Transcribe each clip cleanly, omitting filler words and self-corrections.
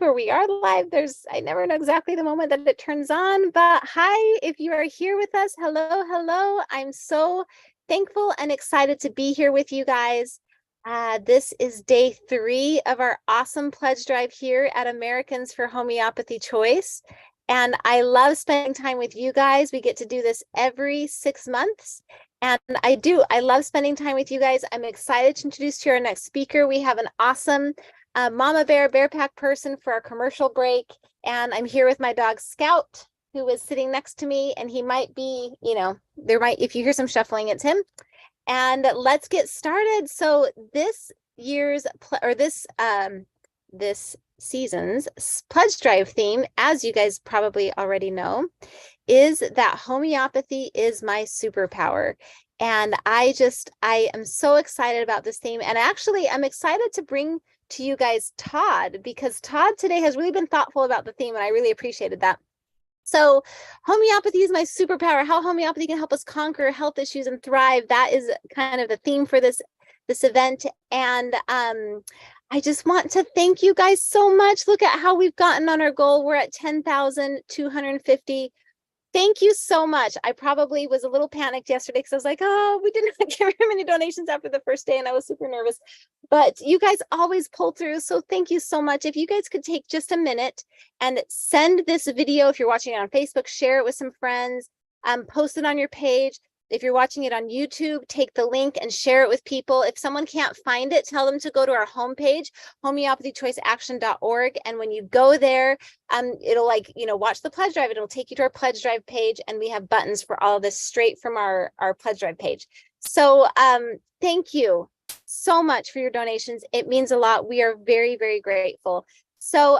or we are live. I never know exactly the moment that it turns on, but hi, if you are here with us, hello, hello. I'm so thankful and excited to be here with you guys. This is day 3 of our awesome pledge drive here at Americans for Homeopathy Choice. And I love spending time with you guys. We get to do this every 6 months. And I love spending time with you guys. I'm excited to introduce to you our next speaker. We have an awesome Mama Bear Pack person for our commercial break. And I'm here with my dog Scout, who is sitting next to me. And he might be, if you hear some shuffling, it's him. And let's get started. So this season's pledge drive theme, as you guys probably already know, is that homeopathy is my superpower. And I am so excited about this theme. And actually, I'm excited to bring to you guys Todd, because Todd today has really been thoughtful about the theme, and I really appreciated that. So homeopathy is my superpower, how homeopathy can help us conquer health issues and thrive. That is kind of the theme for this event. And I just want to thank you guys so much. Look at how we've gotten on our goal. We're at 10,250. Thank you so much. I probably was a little panicked yesterday because I was like, oh, we didn't get very many donations after the first day, and I was super nervous. But you guys always pull through. So thank you so much. If you guys could take just a minute and send this video, if you're watching it on Facebook, share it with some friends, post it on your page. If you're watching it on YouTube, take the link and share it with people. If someone can't find it, tell them to go to our homepage, homeopathychoiceaction.org. And when you go there, it'll watch the pledge drive. It'll take you to our pledge drive page, and we have buttons for all of this straight from our pledge drive page. So thank you so much for your donations. It means a lot. We are very, very grateful. So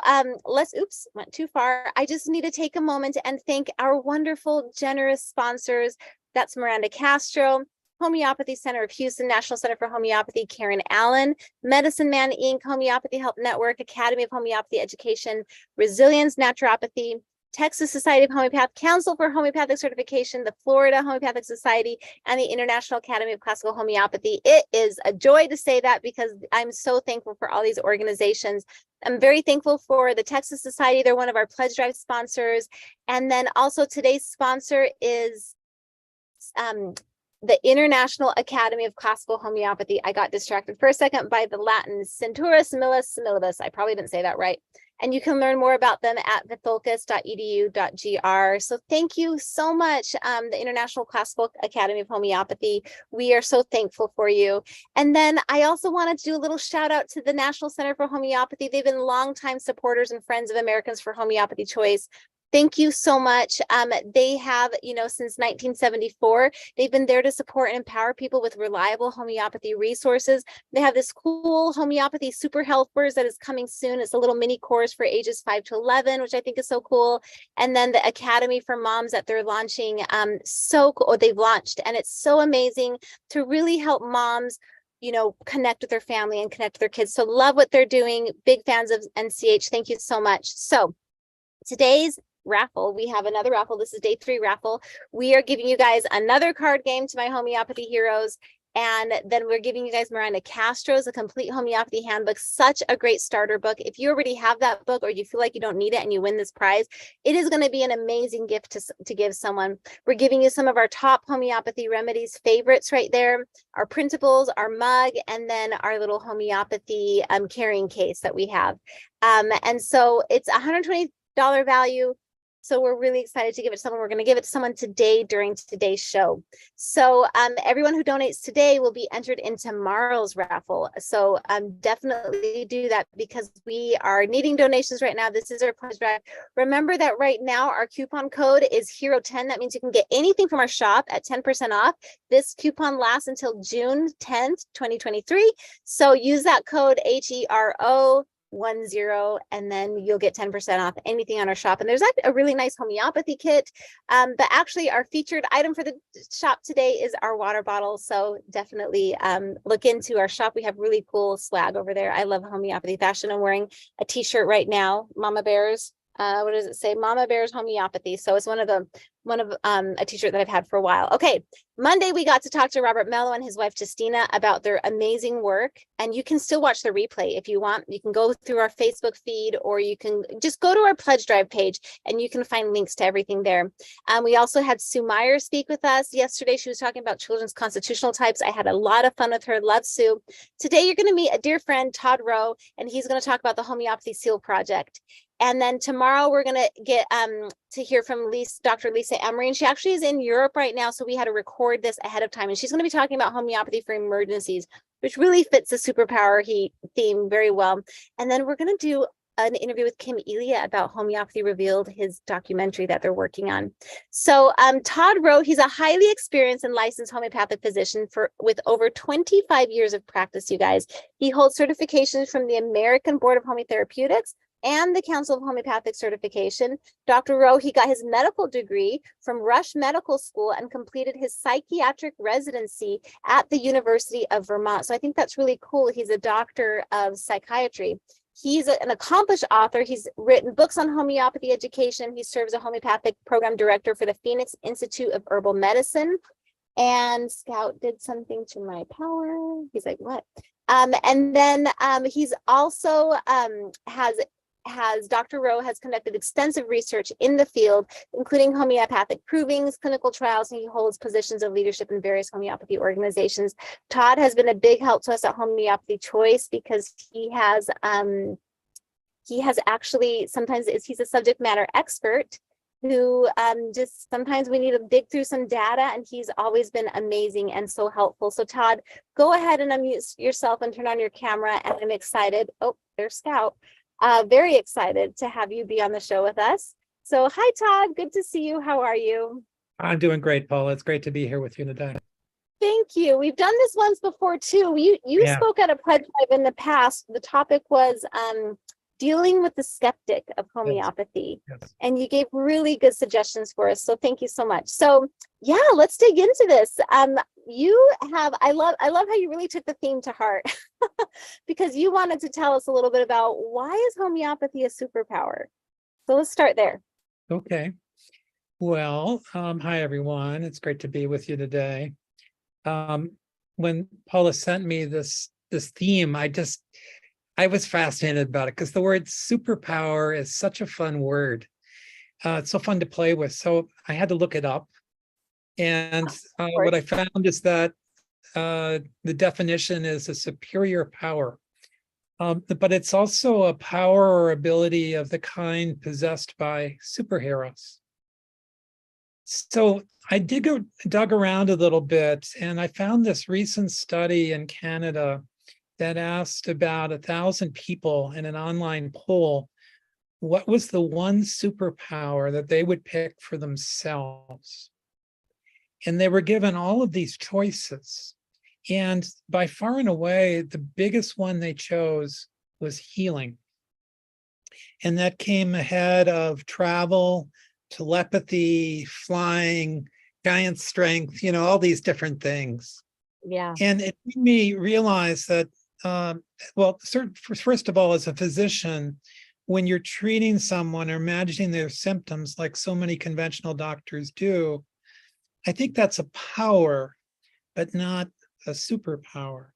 went too far. I just need to take a moment and thank our wonderful, generous sponsors. That's Miranda Castro, Homeopathy Center of Houston, National Center for Homeopathy, Karen Allen, Medicine Man Inc., Homeopathy Health Network, Academy of Homeopathy Education, Resilience Naturopathy, Texas Society of Homeopathy, Council for Homeopathic Certification, the Florida Homeopathic Society, and the International Academy of Classical Homeopathy. It is a joy to say that because I'm so thankful for all these organizations. I'm very thankful for the Texas Society. They're one of our pledge drive sponsors. And then also today's sponsor is the International Academy of Classical Homeopathy. I got distracted for a second by the Latin Centurus Millis Similibus. I probably didn't say that right. And you can learn more about them at vitholcus.edu.gr. So thank you so much, the International Classical Academy of Homeopathy. We are so thankful for you. And then I also wanted to do a little shout out to the National Center for Homeopathy. They've been longtime supporters and friends of Americans for Homeopathy Choice. Thank you so much. They have, since 1974, they've been there to support and empower people with reliable homeopathy resources. They have this cool homeopathy super health course that is coming soon. It's a little mini course for ages 5 to 11, which I think is so cool. And then the Academy for Moms that they're launching, so cool. They've launched, and it's so amazing to really help moms connect with their family and connect with their kids. So love what they're doing. Big fans of NCH. Thank you so much. So today's raffle, we have another raffle. This is day 3 raffle. We are giving you guys another card game to my homeopathy heroes, and then we're giving you guys Miranda Castro's A Complete Homeopathy Handbook. Such a great starter book. If you already have that book, or you feel like you don't need it and you win this prize, it is going to be an amazing gift to give someone. We're giving you some of our top homeopathy remedies favorites right there, our printables, our mug, and then our little homeopathy carrying case that we have. And so it's $120 value. So we're really excited to give it to someone. We're going to give it to someone today during today's show. So everyone who donates today will be entered into tomorrow's raffle. So definitely do that, because we are needing donations right now. This is our pledge drive. Remember that right now our coupon code is HERO10. That means you can get anything from our shop at 10% off. This coupon lasts until June 10th, 2023. So use that code HERO10, and then you'll get 10% off anything on our shop. And there's a really nice homeopathy kit, but actually our featured item for the shop today is our water bottle. So definitely look into our shop. We have really cool swag over there. I love homeopathy fashion. I'm wearing a t-shirt right now, Mama Bears. What does it say? Mama Bears Homeopathy. So it's one of the a t-shirt that I've had for a while. Okay, Monday we got to talk to Robert Mello and his wife Justina about their amazing work, and you can still watch the replay if you want. You can go through our Facebook feed, or you can just go to our pledge drive page and you can find links to everything there. We also had Sue Meyer speak with us yesterday. She was talking about children's constitutional types. I had a lot of fun with her. Love Sue. Today you're going to meet a dear friend, Todd Rowe, and he's going to talk about the Homeopathy Seal Project. And then tomorrow we're going to get to hear from Dr. Lisa Emery, and she actually is in Europe right now, so we had to record this ahead of time. And she's going to be talking about homeopathy for emergencies, which really fits the superpower theme very well. And then we're going to do an interview with Kim Elia about Homeopathy Revealed, his documentary that they're working on. So Todd Rowe, he's a highly experienced and licensed homeopathic physician with over 25 years of practice, you guys. He holds certifications from the American Board of Homeotherapeutics and the Council of Homeopathic Certification. Dr. Rowe, he got his medical degree from Rush Medical School and completed his psychiatric residency at the University of Vermont. So I think that's really cool. He's a doctor of psychiatry. He's an accomplished author. He's written books on homeopathy education. He serves as a homeopathic program director for the Phoenix Institute of Herbal Medicine. And Scout did something to my power. He's like, what? And then he's also Dr. Rowe has conducted extensive research in the field, including homeopathic provings, clinical trials, and he holds positions of leadership in various homeopathy organizations. Todd has been a big help to us at Homeopathy Choice because he has actually, he's a subject matter expert who just sometimes we need to dig through some data, and he's always been amazing and so helpful. So Todd, go ahead and unmute yourself and turn on your camera, and I'm excited. Oh, there's Scout. Very excited to have you be on the show with us. So hi, Todd. Good to see you. How are you? I'm doing great, Paula. It's great to be here with you today. Thank you. We've done this once before too. You spoke at a pledge drive in the past. The topic was dealing with the skeptic of homeopathy. Yes. And you gave really good suggestions for us. So thank you so much. So yeah, let's dig into this. I love how you really took the theme to heart because you wanted to tell us a little bit about why is homeopathy a superpower? So let's start there. Okay. Well, hi everyone. It's great to be with you today. When Paula sent me this theme, I was fascinated about it because the word superpower is such a fun word. It's so fun to play with. So I had to look it up. And what I found is that the definition is a superior power. But it's also a power or ability of the kind possessed by superheroes. So I dug around a little bit, and I found this recent study in Canada that asked about 1,000 people in an online poll, what was the one superpower that they would pick for themselves? And they were given all of these choices. And by far and away, the biggest one they chose was healing. And that came ahead of travel, telepathy, flying, giant strength, all these different things. Yeah. And it made me realize that, first of all, as a physician, when you're treating someone or managing their symptoms like so many conventional doctors do, I think that's a power, but not a superpower.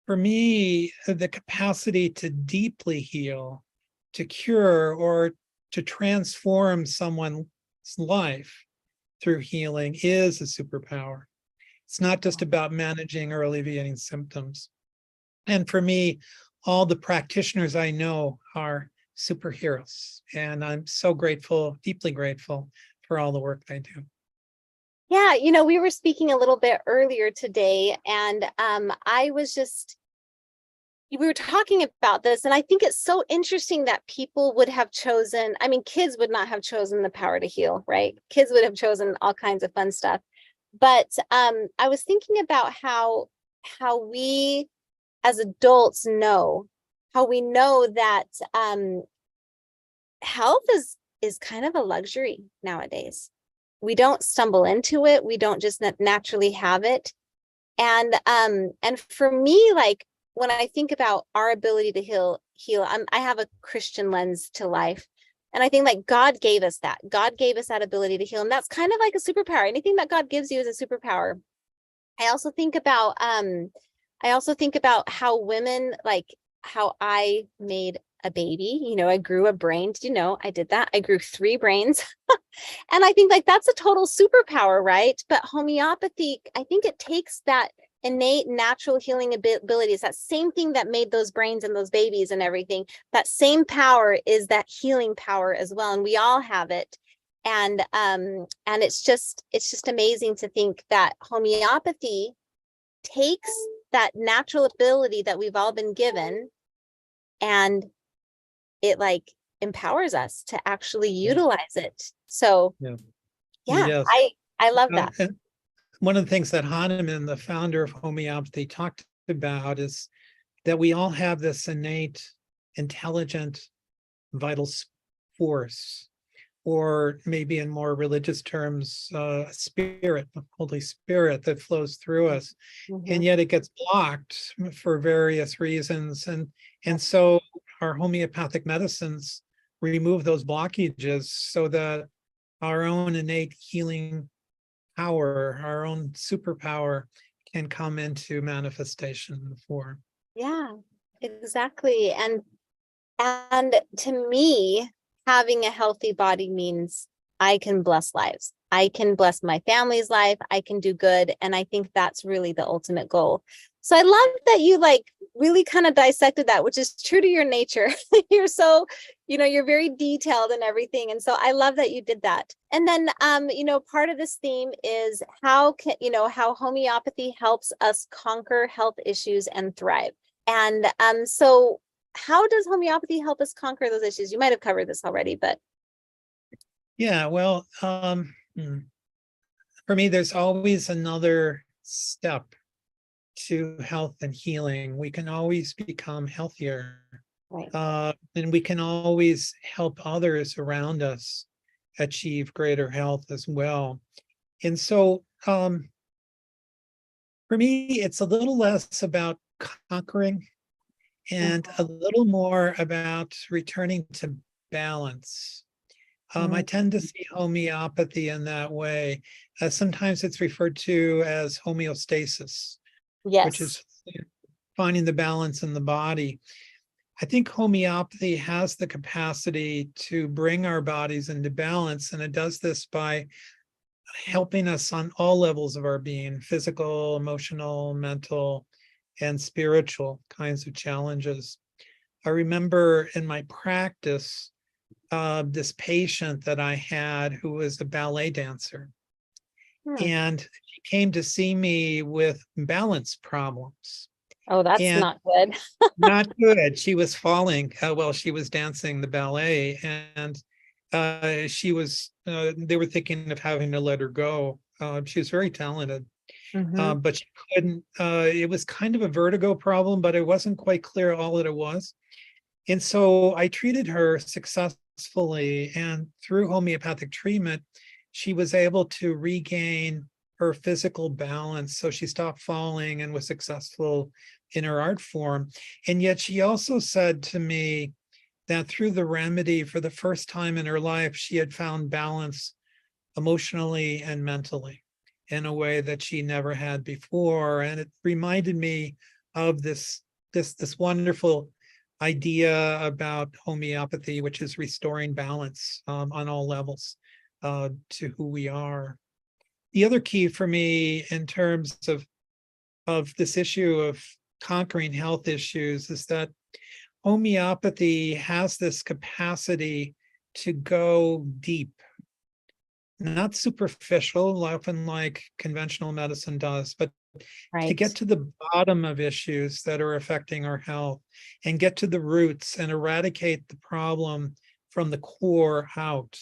For me, the capacity to deeply heal, to cure, or to transform someone's life through healing is a superpower. It's not just about managing or alleviating symptoms. And for me, all the practitioners I know are superheroes. And I'm so grateful, deeply grateful for all the work they do. Yeah, we were speaking a little bit earlier today, and we were talking about this, and I think it's so interesting that people would have chosen, kids would not have chosen the power to heal, right? Kids would have chosen all kinds of fun stuff. But I was thinking about how we as adults know that health is kind of a luxury nowadays. We don't stumble into it. We don't just naturally have it. And for me, like when I think about our ability to heal, I have a Christian lens to life. And I think like God gave us that. God gave us that ability to heal. And that's kind of like a superpower. Anything that God gives you is a superpower. I also think about how women, like how I made a baby, you know, I grew a brain. Did you know I did that? I grew 3 brains. And I think like that's a total superpower, right? But homeopathy, I think it takes that innate natural healing abilities, that same thing that made those brains and those babies and everything. That same power is that healing power as well. And we all have it. And it's just amazing to think that homeopathy takes that natural ability that we've all been given, and it like empowers us to actually utilize it. So Yeah. yeah, Yes. I love that. And one of the things that Hahnemann, the founder of homeopathy, talked about is that we all have this innate, intelligent, vital force, or maybe in more religious terms, spirit, the Holy Spirit that flows through us. And yet it gets blocked for various reasons. And so our homeopathic medicines remove those blockages so that our own innate healing power, our own superpower can come into manifestation in the form. Yeah, exactly. And to me, having a healthy body means I can bless lives. I can bless my family's life. I can do good. And I think that's really the ultimate goal. So I love that you like really kind of dissected that, which is true to your nature. You're so, you know, you're very detailed and everything. And so I love that you did that. And then, you know, part of this theme is how can, you know, how homeopathy helps us conquer health issues and thrive. And so how does homeopathy help us conquer those issues? You might have covered this already, but Yeah, well, for me, there's always another step to health and healing. We can always become healthier, right. and we can always help others around us achieve greater health as well. And so, for me, it's a little less about conquering and a little more about returning to balance. I tend to see homeopathy in that way. Sometimes it's referred to as homeostasis, which Yes. is finding the balance in the body. I think homeopathy has the capacity to bring our bodies into balance, and it does this by helping us on all levels of our being: physical, emotional, mental, and spiritual kinds of challenges. I remember in my practice, this patient that I had who was a ballet dancer. Hmm. And she came to see me with balance problems. Oh, that's And not good. not good. She was falling while she was dancing the ballet. And they were thinking of having to let her go. She was very talented, but she couldn't. It was kind of a vertigo problem, but it wasn't quite clear all that it was. And so I treated her successfully, and through homeopathic treatment, she was able to regain her physical balance. So she stopped falling and was successful in her art form. And yet she also said to me that through the remedy, for the first time in her life, she had found balance emotionally and mentally in a way that she never had before. And it reminded me of this wonderful idea about homeopathy, which is restoring balance on all levels to who we are. The other key for me in terms of this issue of conquering health issues is that homeopathy has this capacity to go deep, not superficial, often like conventional medicine does, but to Right. get to the bottom of issues that are affecting our health and get to the roots and eradicate the problem from the core out.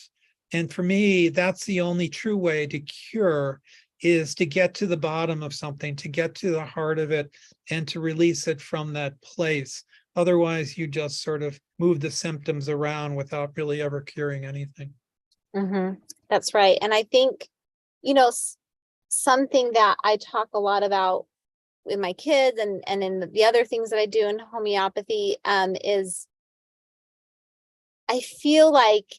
And for me, that's the only true way to cure, is to get to the bottom of something, to get to the heart of it, and to release it from that place. Otherwise, you just sort of move the symptoms around without really ever curing anything. That's right. And I think, you know, something that I talk a lot about with my kids and in the other things that I do in homeopathy is I feel like,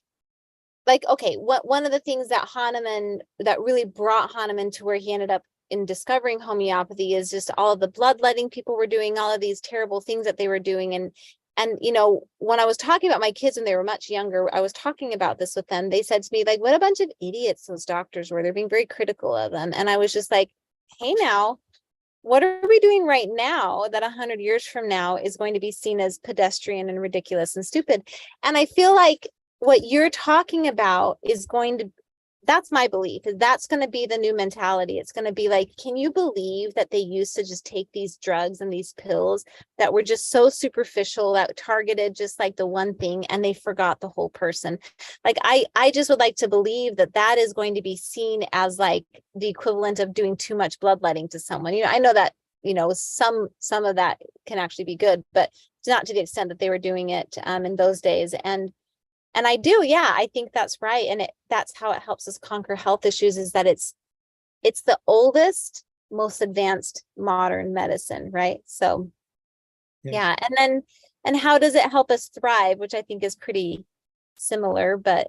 okay, one of the things that Hahnemann, that really brought Hahnemann to where he ended up in discovering homeopathy, is just all of the bloodletting people were doing, all of these terrible things that they were doing. And when I was talking about my kids when they were much younger, I was talking about this with them. They said to me, like, what a bunch of idiots those doctors were. They're being very critical of them. And I was just like, hey, now, what are we doing right now that 100 years from now is going to be seen as pedestrian and ridiculous and stupid? And I feel like what you're talking about is going to, that's my belief, is that's going to be the new mentality. It's going to be like, can you believe that they used to just take these drugs and these pills that were just so superficial, that targeted just like the one thing, and they forgot the whole person? Like, I just would like to believe that that is going to be seen as like the equivalent of doing too much bloodletting to someone. I know that, some of that can actually be good, but not to the extent that they were doing it in those days. And I do, yeah, I think that's right. And that's how it helps us conquer health issues, is that it's the oldest, most advanced modern medicine, right? So yeah. And how does it help us thrive, which I think is pretty similar, but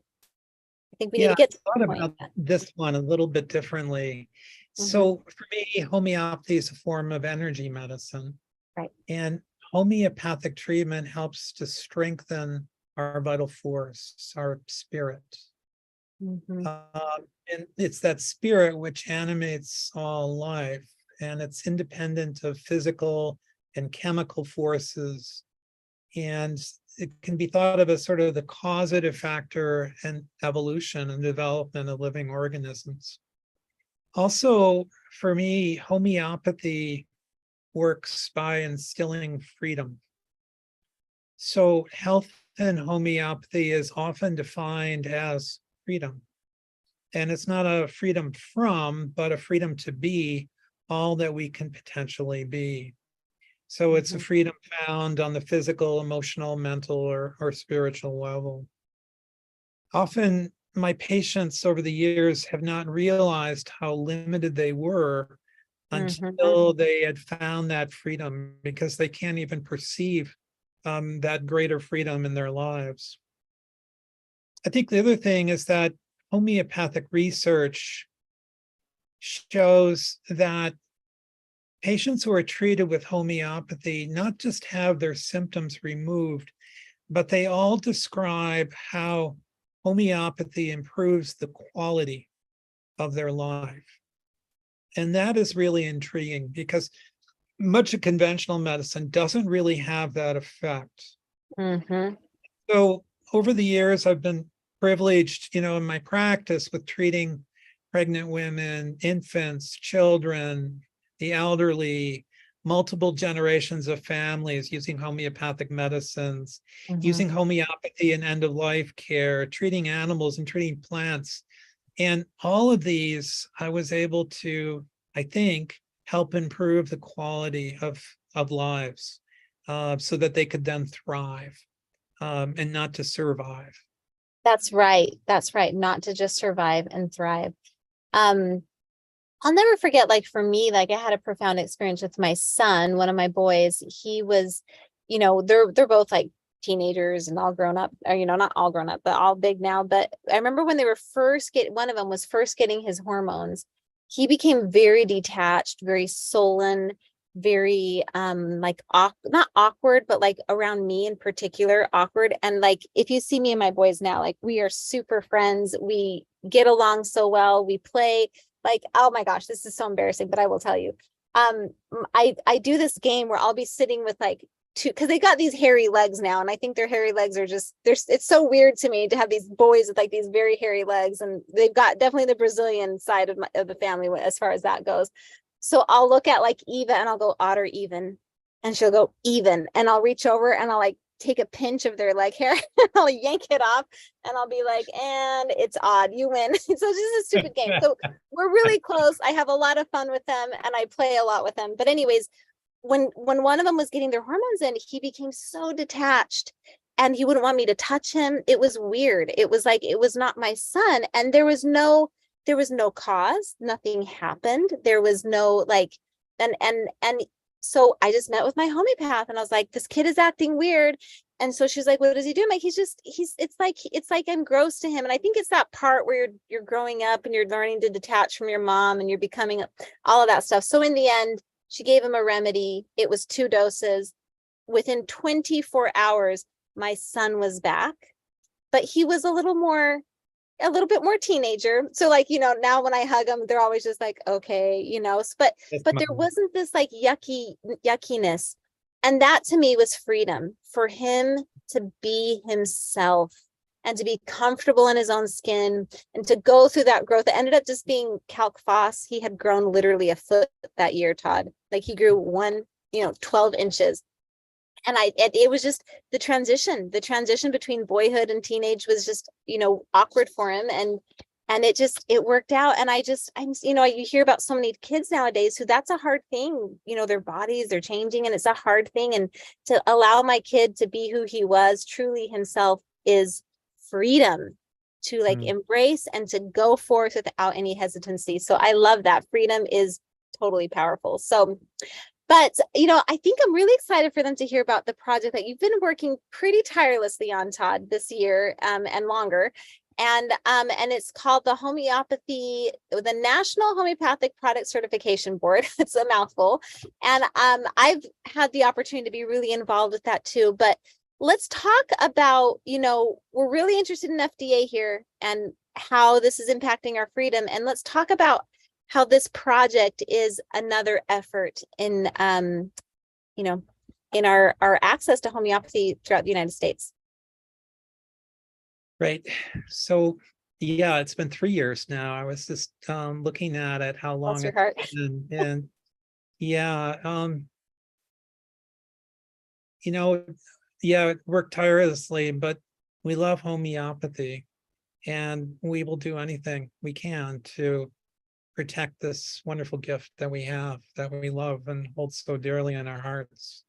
I think we need to get to I the thought point. about this one a little bit differently. Mhm. So for me, homeopathy is a form of energy medicine. Right. And homeopathic treatment helps to strengthen our vital force, our spirit. Mhm. And it's that spirit which animates all life, and it's independent of physical and chemical forces. And it can be thought of as sort of the causative factor in evolution and development of living organisms. Also, for me, homeopathy works by instilling freedom. So health in homeopathy is often defined as freedom. And it's not a freedom from, but a freedom to be all that we can potentially be. So it's a freedom found on the physical, emotional, mental, or spiritual level. Often my patients over the years have not realized how limited they were until they had found that freedom, because they can't even perceive that greater freedom in their lives. I think the other thing is that homeopathic research shows that patients who are treated with homeopathy not just have their symptoms removed, but they all describe how homeopathy improves the quality of their life. And that is really intriguing, because much of conventional medicine doesn't really have that effect. So over the years, I've been privileged, in my practice with treating pregnant women, infants, children, the elderly, multiple generations of families using homeopathic medicines, using homeopathy in end-of-life care, treating animals and treating plants. And all of these, I was able to, I think, help improve the quality of lives so that they could then thrive and not to survive. That's right. That's right. Not to just survive and thrive. I'll never forget, like, for me, like, I had a profound experience with my son, one of my boys. He was, they're both like teenagers and all grown up, or, not all grown up, but all big now. But I remember when they were one of them was first getting his hormones, he became very detached, very sullen, very like not awkward, but like around me in particular, awkward. And like, if you see me and my boys now, like, we are super friends. We get along so well. We play. Like, oh my gosh, this is so embarrassing, but I will tell you. I do this game where I'll be sitting with like two, because they got these hairy legs now, and I think their hairy legs are just, it's so weird to me to have these boys with like these very hairy legs, and they've got definitely the Brazilian side of the family as far as that goes. So I'll look at like Eva and I'll go, Otter, even, and she'll go, even, and I'll reach over and I'll like take a pinch of their leg hair and I'll yank it off and I'll be like, and it's odd, you win. So it's just a stupid game. So we're really close. I have a lot of fun with them and I play a lot with them. But anyways, when one of them was getting their hormones in, he became so detached and he wouldn't want me to touch him. It was weird. It was like, it was not my son. And there was no cause, nothing happened. There was no like, and so I just met with my homeopath and I was like, this kid is acting weird. and so she's like, what does he do? I'm like, it's like engrossed to him. And I think it's that part where you're growing up and you're learning to detach from your mom and you're becoming all of that stuff. So in the end, she gave him a remedy. It was 2 doses. Within 24 hours, my son was back, but he was a little bit more teenager. So like, now when I hug them, they're always just like, okay, Yes, but there Mom. wasn't this like yuckiness. And that to me was freedom for him to be himself and to be comfortable in his own skin and to go through that growth. It ended up just being calc phos. He had grown literally a foot that year, Todd. Like he grew 12 inches. And it was just the transition between boyhood and teenage was just, awkward for him. And it worked out. And you hear about so many kids nowadays who that's a hard thing, their bodies, they're changing and it's a hard thing. And to allow my kid to be who he was, truly himself, is freedom to like embrace and to go forth without any hesitancy. So I love that. Freedom is totally powerful. So, but, I think I'm really excited for them to hear about the project that you've been working pretty tirelessly on, Todd, this year and longer. And it's called the National Homeopathic Product Certification Board. It's a mouthful. And I've had the opportunity to be really involved with that too. But let's talk about, we're really interested in FDA here and how this is impacting our freedom. And let's talk about how this project is another effort in, in our access to homeopathy throughout the United States. Right. So, yeah, it's been 3 years now. I was just looking at it, how long Bless your heart. it's been. And yeah, it worked tirelessly, but we love homeopathy and we will do anything we can to protect this wonderful gift that we have, that we love and hold so dearly in our hearts.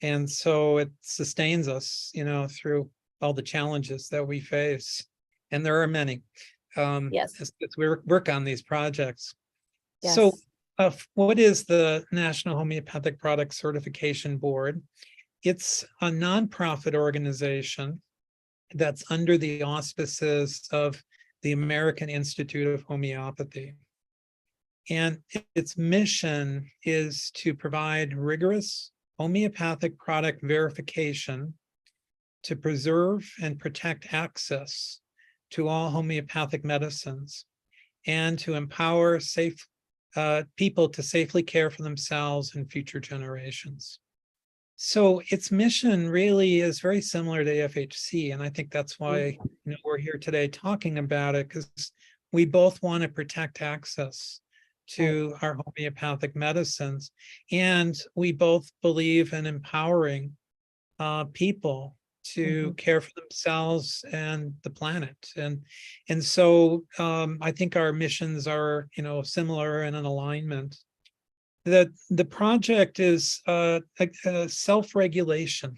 And so it sustains us, through all the challenges that we face. And there are many, Yes. as we work on these projects. Yes. So what is the National Homeopathic Product Certification Board? It's a nonprofit organization that's under the auspices of the American Institute of Homeopathy. And its mission is to provide rigorous homeopathic product verification to preserve and protect access to all homeopathic medicines and to empower people to safely care for themselves and future generations. So its mission really is very similar to FHC, and I think that's why we're here today talking about it, because we both want to protect access to our homeopathic medicines, and we both believe in empowering people to care for themselves and the planet, and so I think our missions are similar and in alignment. The project is a self-regulation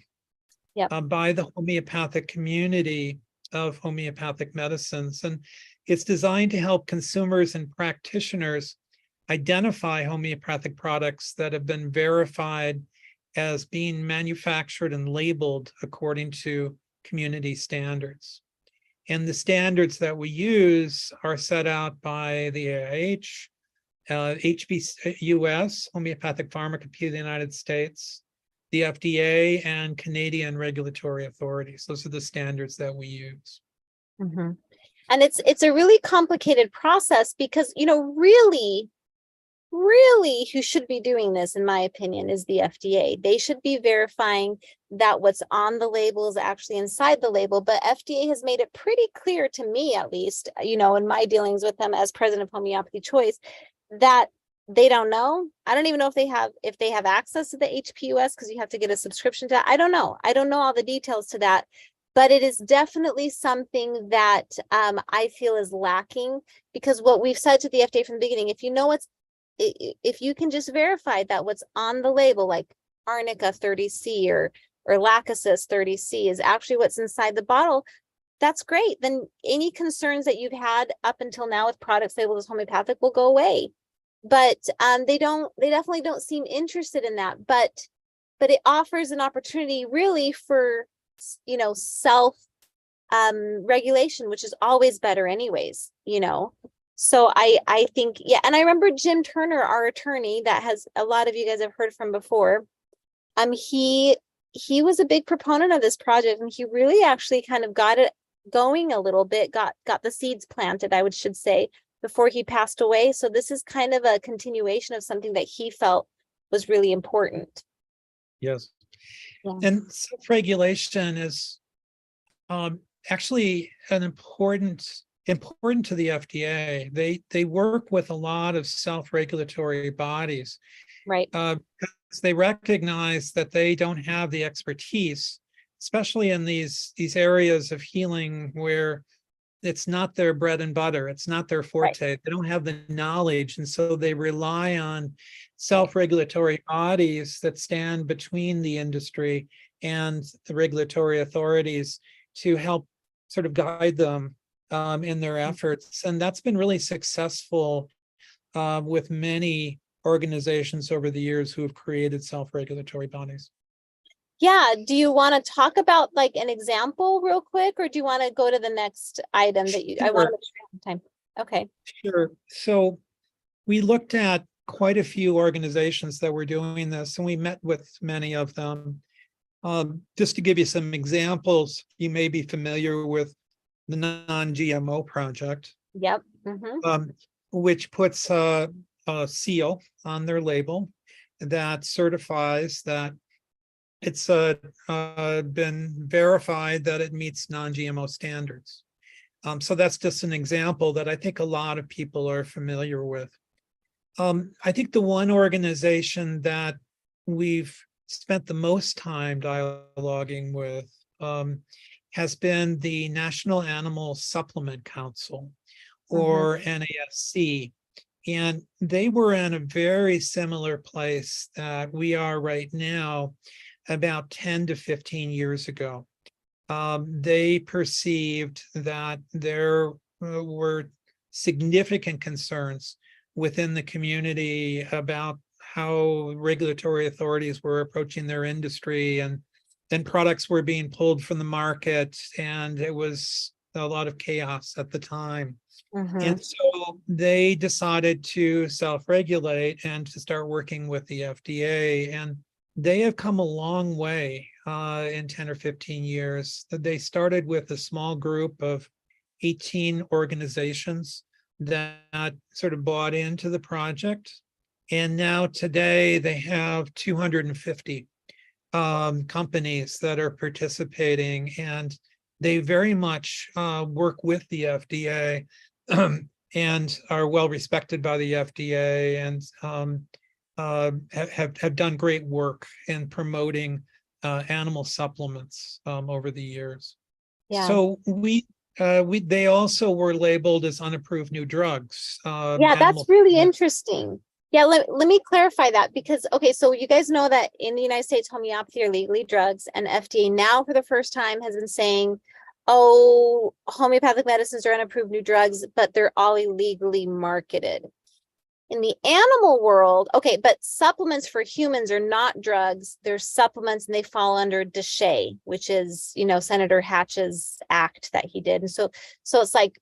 by the homeopathic community of homeopathic medicines, and it's designed to help consumers and practitioners identify homeopathic products that have been verified as being manufactured and labeled according to community standards. And the standards that we use are set out by the AIH, HBUS, Homeopathic Pharmacopoeia of the United States, the FDA, and Canadian regulatory authorities. Those are the standards that we use. And it's a really complicated process because, really who should be doing this, in my opinion, is the FDA. They should be verifying that what's on the label is actually inside the label. But FDA has made it pretty clear to me, at least, in my dealings with them as president of Homeopathy Choice, that they don't know. I don't even know if they have access to the HPUS, because you have to get a subscription to that. I don't know all the details to that, but it is definitely something that I feel is lacking, because what we've said to the FDA from the beginning, if you can just verify that what's on the label, like Arnica 30C or Lachesis 30C, is actually what's inside the bottle, that's great. Then any concerns that you've had up until now with products labeled as homeopathic will go away. But they definitely don't seem interested in that. But it offers an opportunity really for self regulation, which is always better anyways. So I think, yeah. And I remember Jim Turner, our attorney, that has a lot of you guys have heard from before. He was a big proponent of this project, and he really actually kind of got it going a little bit, got the seeds planted, I should say, before he passed away. So this is kind of a continuation of something that he felt was really important. Yes. Yeah. And self-regulation is actually an important to the FDA. They work with a lot of self-regulatory bodies. Right. Because they recognize that they don't have the expertise, especially in these areas of healing where it's not their bread and butter, it's not their forte. Right. They don't have the knowledge, and so they rely on self-regulatory bodies that stand between the industry and the regulatory authorities to help sort of guide them in their efforts. And that's been really successful with many organizations over the years who have created self-regulatory bodies. Yeah. Do you want to talk about like an example real quick, or do you want to go to the next item that I want to make sure we have time? Okay. Sure. So we looked at quite a few organizations that were doing this, and we met with many of them. Just to give you some examples, you may be familiar with the Non-GMO Project. Yep. Which puts a seal on their label that certifies that it's been verified that it meets non-GMO standards. So that's just an example that I think a lot of people are familiar with. I think the one organization that we've spent the most time dialoguing with has been the National Animal Supplement Council, or NASC. And they were in a very similar place that we are right now, about 10 to 15 years ago. They perceived that there were significant concerns within the community about how regulatory authorities were approaching their industry, and then products were being pulled from the market, and it was a lot of chaos at the time. And so they decided to self-regulate and to start working with the FDA. And they have come a long way in 10 or 15 years. They started with a small group of 18 organizations that sort of bought into the project. And now today they have 250 companies that are participating, and they very much work with the FDA and are well respected by the FDA, and have done great work in promoting animal supplements over the years. Yeah. So they also were labeled as unapproved new drugs. Yeah, that's really interesting. Yeah, let me clarify that, because, okay, so you guys know that in the United States, homeopathy are legally drugs, and FDA now for the first time has been saying, oh, homeopathic medicines are unapproved new drugs, but they're all illegally marketed. In the animal world, okay, but supplements for humans are not drugs. They're supplements, and they fall under DSHEA, which is, Senator Hatch's act that he did. And so it's like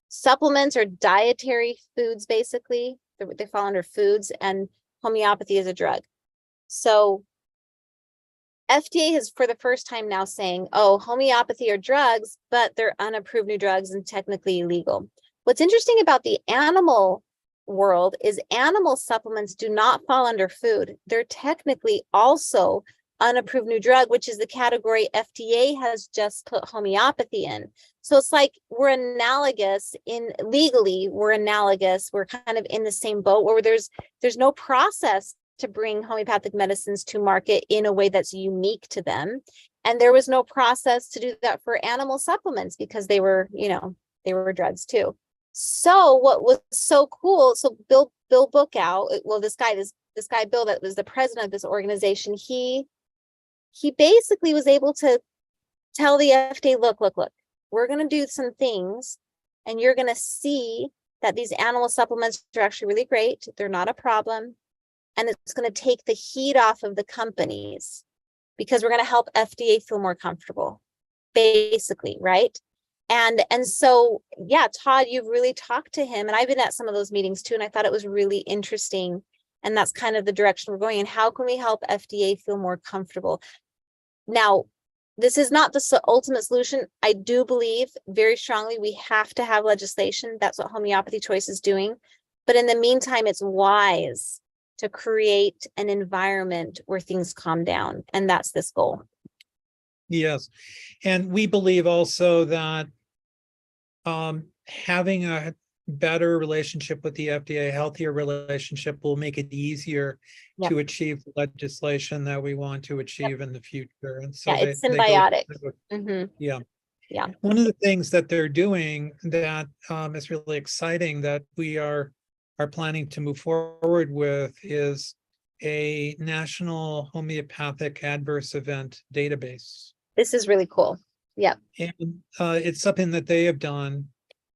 supplements are dietary foods, basically. They fall under foods, and homeopathy is a drug. So FDA is for the first time now saying, oh, homeopathy are drugs, but they're unapproved new drugs and technically illegal. What's interesting about the animal world is animal supplements do not fall under food. They're technically also unapproved new drug, which is the category FDA has just put homeopathy in. So it's like we're analogous legally, we're kind of in the same boat, where there's no process to bring homeopathic medicines to market in a way that's unique to them. And there was no process to do that for animal supplements, because they were drugs too. So what was so cool, so Bill Bookout, well, this guy Bill, that was the president of this organization, he basically was able to tell the FDA, look, we're going to do some things, and you're going to see that these animal supplements are actually really great. They're not a problem. And it's going to take the heat off of the companies. because we're going to help FDA feel more comfortable, basically, right? And so, yeah, Todd, you've really talked to him, and I've been at some of those meetings too, and I thought it was really interesting. And that's kind of the direction we're going. And how can we help FDA feel more comfortable? Now, this is not the ultimate solution. I do believe very strongly we have to have legislation. That's what Homeopathy Choice is doing. But in the meantime, it's wise to create an environment where things calm down. And that's this goal. Yes. And we believe also that having a better relationship with the FDA, a healthier relationship, will make it easier to achieve legislation that we want to achieve in the future. And so it's symbiotic. Yeah. One of the things that they're doing that is really exciting that we are planning to move forward with is a national homeopathic adverse event database. This is really cool. Yeah. And it's something that they have done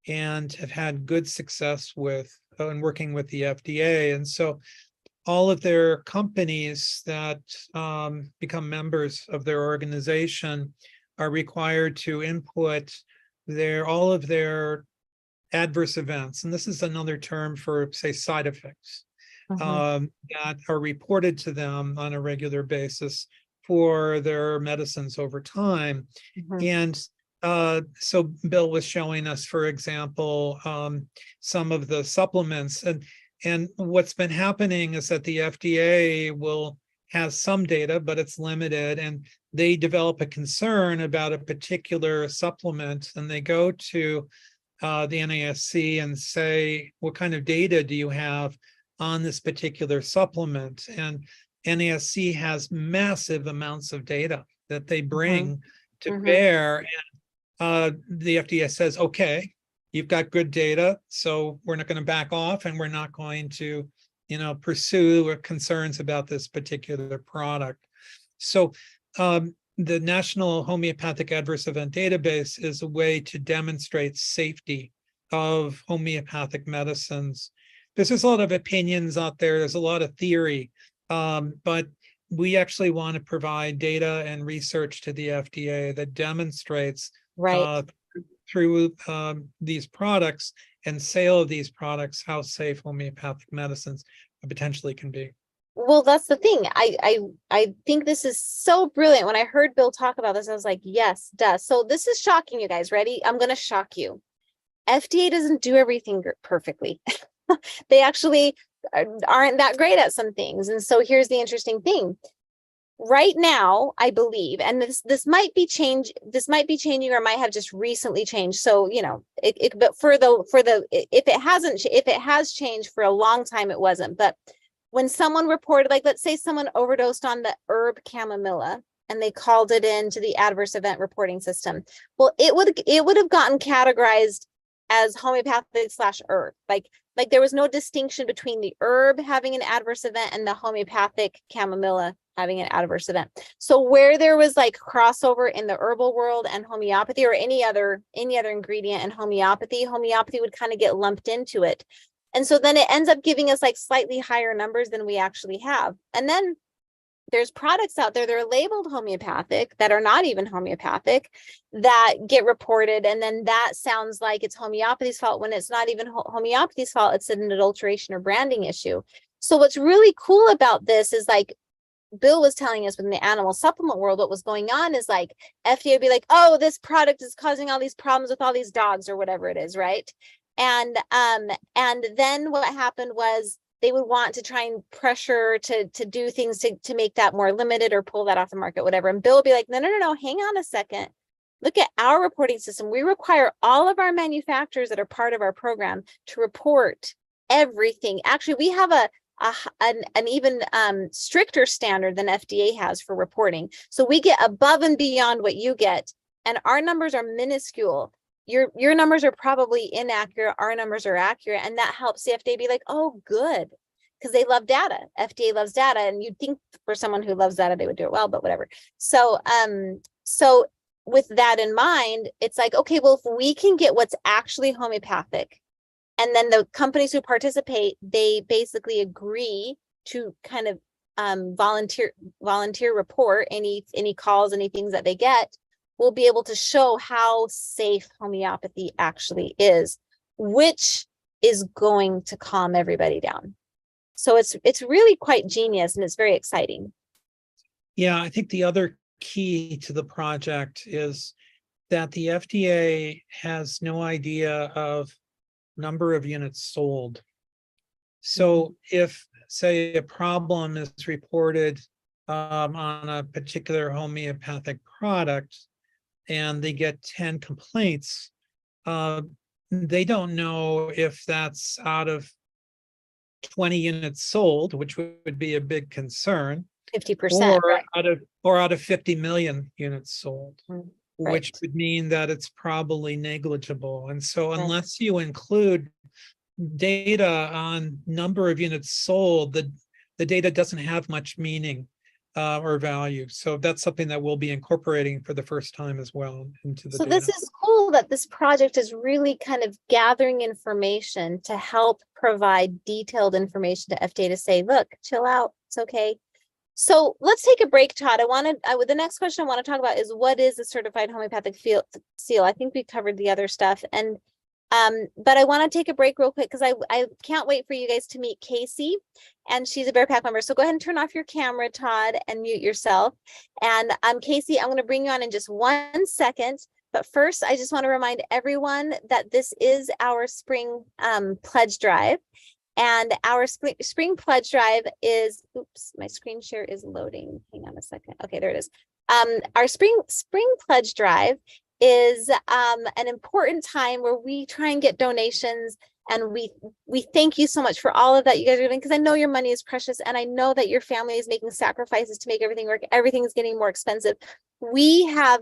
and have had good success with in working with the FDA. And so all of their companies that become members of their organization are required to input all of their adverse events. And this is another term for, say, side effects that are reported to them on a regular basis for their medicines over time. And so Bill was showing us, for example, some of the supplements, and what's been happening is that the FDA has some data, but it's limited, and they develop a concern about a particular supplement, and they go to the NASC and say, what kind of data do you have on this particular supplement? And NASC has massive amounts of data that they bring to bear. And the FDA says, okay, you've got good data, so we're not going to back off, and we're not going to, pursue concerns about this particular product. So the National Homeopathic Adverse Event Database is a way to demonstrate safety of homeopathic medicines. There's a lot of opinions out there. There's a lot of theory, but we actually want to provide data and research to the FDA that demonstrates through these products and sale of these products how safe homeopathic medicines potentially can be. Well, that's the thing. I think this is so brilliant. When I heard Bill talk about this, I was like, yes, duh. So this is shocking, you guys. Ready? I'm going to shock you. FDA doesn't do everything perfectly. They actually aren't that great at some things. And so here's the interesting thing. Right now, I believe, and this might be changing, or might have just recently changed. So, but if it has changed for a long time, it wasn't. But when someone reported, like, let's say someone overdosed on the herb chamomilla and they called it into the adverse event reporting system, well, it would have gotten categorized as homeopathic / herb. Like there was no distinction between the herb having an adverse event and the homeopathic chamomilla having an adverse event. So where there was like crossover in the herbal world and homeopathy, or any other ingredient in homeopathy would kind of get lumped into it. And so then it ends up giving us like slightly higher numbers than we actually have. And then there's products out there that are labeled homeopathic that are not even homeopathic that get reported. And then that sounds like it's homeopathy's fault when it's not even homeopathy's fault. It's an adulteration or branding issue. So what's really cool about this is, like Bill was telling us, within the animal supplement world, what was going on is like FDA would be like, oh, this product is causing all these problems with all these dogs or whatever it is, right? And then what happened was they would want to try and pressure to do things to make that more limited or pull that off the market, whatever. And Bill would be like, no, hang on a second. Look at our reporting system. We require all of our manufacturers that are part of our program to report everything. Actually, we have an even stricter standard than FDA has for reporting. So we get above and beyond what you get, and our numbers are minuscule. Your numbers are probably inaccurate. Our numbers are accurate. And that helps the FDA be like, oh, good. Because they love data. FDA loves data. And you'd think for someone who loves data, they would do it well, but whatever. So, so with that in mind, it's like, okay, well, if we can get what's actually homeopathic, and then the companies who participate, they basically agree to kind of volunteer report, any calls, any things that they get, will be able to show how safe homeopathy actually is, which is going to calm everybody down. So it's really quite genius, and it's very exciting. Yeah, I think the other key to the project is that the FDA has no idea of number of units sold. So if, say, a problem is reported on a particular homeopathic product and they get 10 complaints, they don't know if that's out of 20 units sold, which would be a big concern, 50%, or out of 50 million units sold, which right. would mean that it's probably negligible. And so Right. unless you include data on number of units sold, the data doesn't have much meaning or value. So that's something that we'll be incorporating for the first time as well into the So data. this is cool that this project is really kind of gathering information to help provide detailed information to FDA to say, look, chill out, it's okay. So let's take a break, Todd. The next question I want to talk about is, what is a certified homeopathic seal? I think we covered the other stuff, and but I want to take a break real quick because I can't wait for you guys to meet Casey, and she's a Bear Pack member. So go ahead and turn off your camera, Todd, and mute yourself. And Casey, I'm going to bring you on in just 1 second. But first, I just want to remind everyone that this is our spring pledge drive. And our spring pledge drive is, oops, my screen share is loading. Hang on a second. Okay, there it is. Our spring pledge drive is an important time where we try and get donations, and we thank you so much for all of that you guys are doing, because I know your money is precious, and I know that your family is making sacrifices to make everything work. Everything is getting more expensive. We have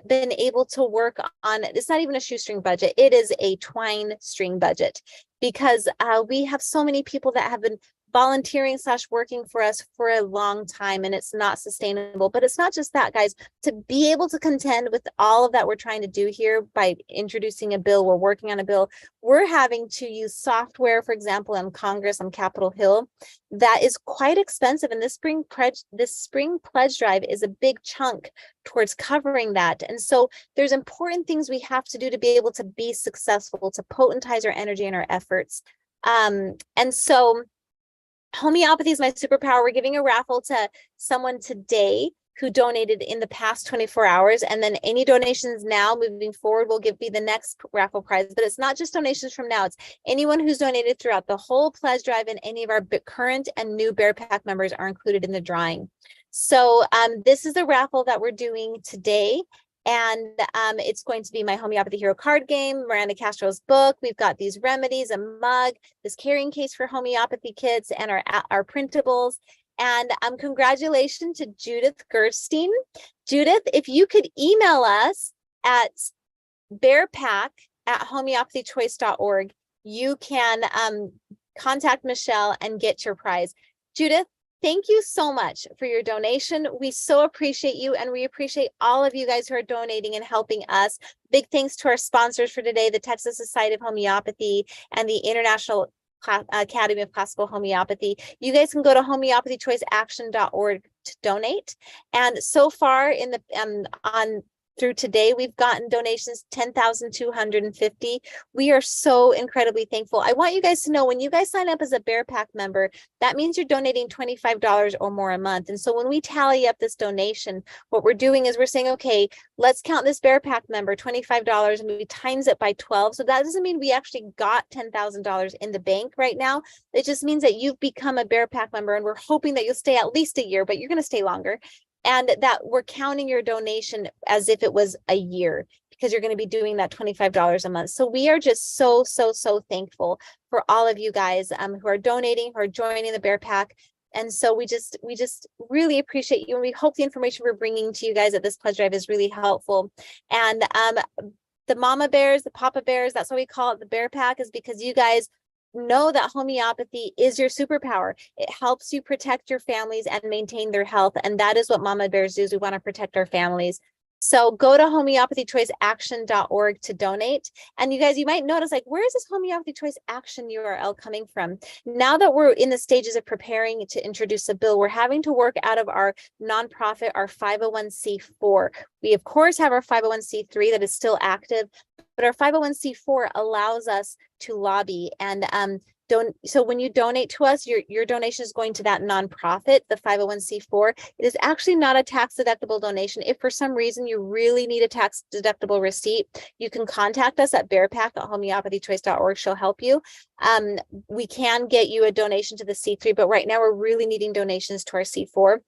been able to work on, it's not even a shoestring budget, it is a twine string budget, because we have so many people that have been volunteering / working for us for a long time, and it's not sustainable. But it's not just that, guys. To be able to contend with all of that we're trying to do here by introducing a bill, we're working on a bill, we're having to use software, for example, in Congress, on Capitol Hill, that is quite expensive. And this spring pledge drive is a big chunk towards covering that. And so there's important things we have to do to be able to be successful, to potentize our energy and our efforts. And so homeopathy is my superpower. We're giving a raffle to someone today who donated in the past 24 hours. And then any donations now moving forward will be the next raffle prize. But it's not just donations from now. It's anyone who's donated throughout the whole pledge drive, and any of our current and new Bear Pack members are included in the drawing. So this is the raffle that we're doing today. And it's going to be my Homeopathy Hero card game, Miranda Castro's book. We've got these remedies, a mug, this carrying case for homeopathy kits, and our printables. And congratulations to Judith Gerstein. Judith, if you could email us at bearpack@homeopathychoice.org, you can contact Michelle and get your prize. Judith, thank you so much for your donation. We so appreciate you, and we appreciate all of you guys who are donating and helping us. Big thanks to our sponsors for today, the Texas Society of Homeopathy and the International Academy of Classical Homeopathy. You guys can go to homeopathychoiceaction.org to donate. And so far in the through today, we've gotten donations 10,250. We are so incredibly thankful. I want you guys to know, when you guys sign up as a Bear Pack member, that means you're donating $25 or more a month. And so when we tally up this donation, what we're doing is we're saying, okay, let's count this Bear Pack member $25, and we times it by 12. So that doesn't mean we actually got $10,000 in the bank right now. It just means that you've become a Bear Pack member, and we're hoping that you'll stay at least a year, but you're going to stay longer. And that we're counting your donation as if it was a year, because you're going to be doing that $25 a month. So we are just so thankful for all of you guys who are donating, who are joining the Bear Pack. And so we just really appreciate you. And we hope the information we're bringing to you guys at this pledge drive is really helpful. And the mama bears, the papa bears, that's why we call it the Bear Pack, is because you guys know that homeopathy is your superpower. It helps you protect your families and maintain their health. And that is what mama bears do, is we want to protect our families. So go to homeopathychoiceaction.org to donate. And you guys, you might notice, like, where is this Homeopathy Choice Action URL coming from? Now that we're in the stages of preparing to introduce a bill, we're having to work out of our nonprofit, our 501c4. We, of course, have our 501c3 that is still active, but our 501c4 allows us to lobby. And so when you donate to us, your donation is going to that nonprofit, the 501c4. It is actually not a tax deductible donation. If for some reason you really need a tax deductible receipt, you can contact us at bearpack@homeopathychoice.org. She'll help you. We can get you a donation to the C3, but right now we're really needing donations to our C4.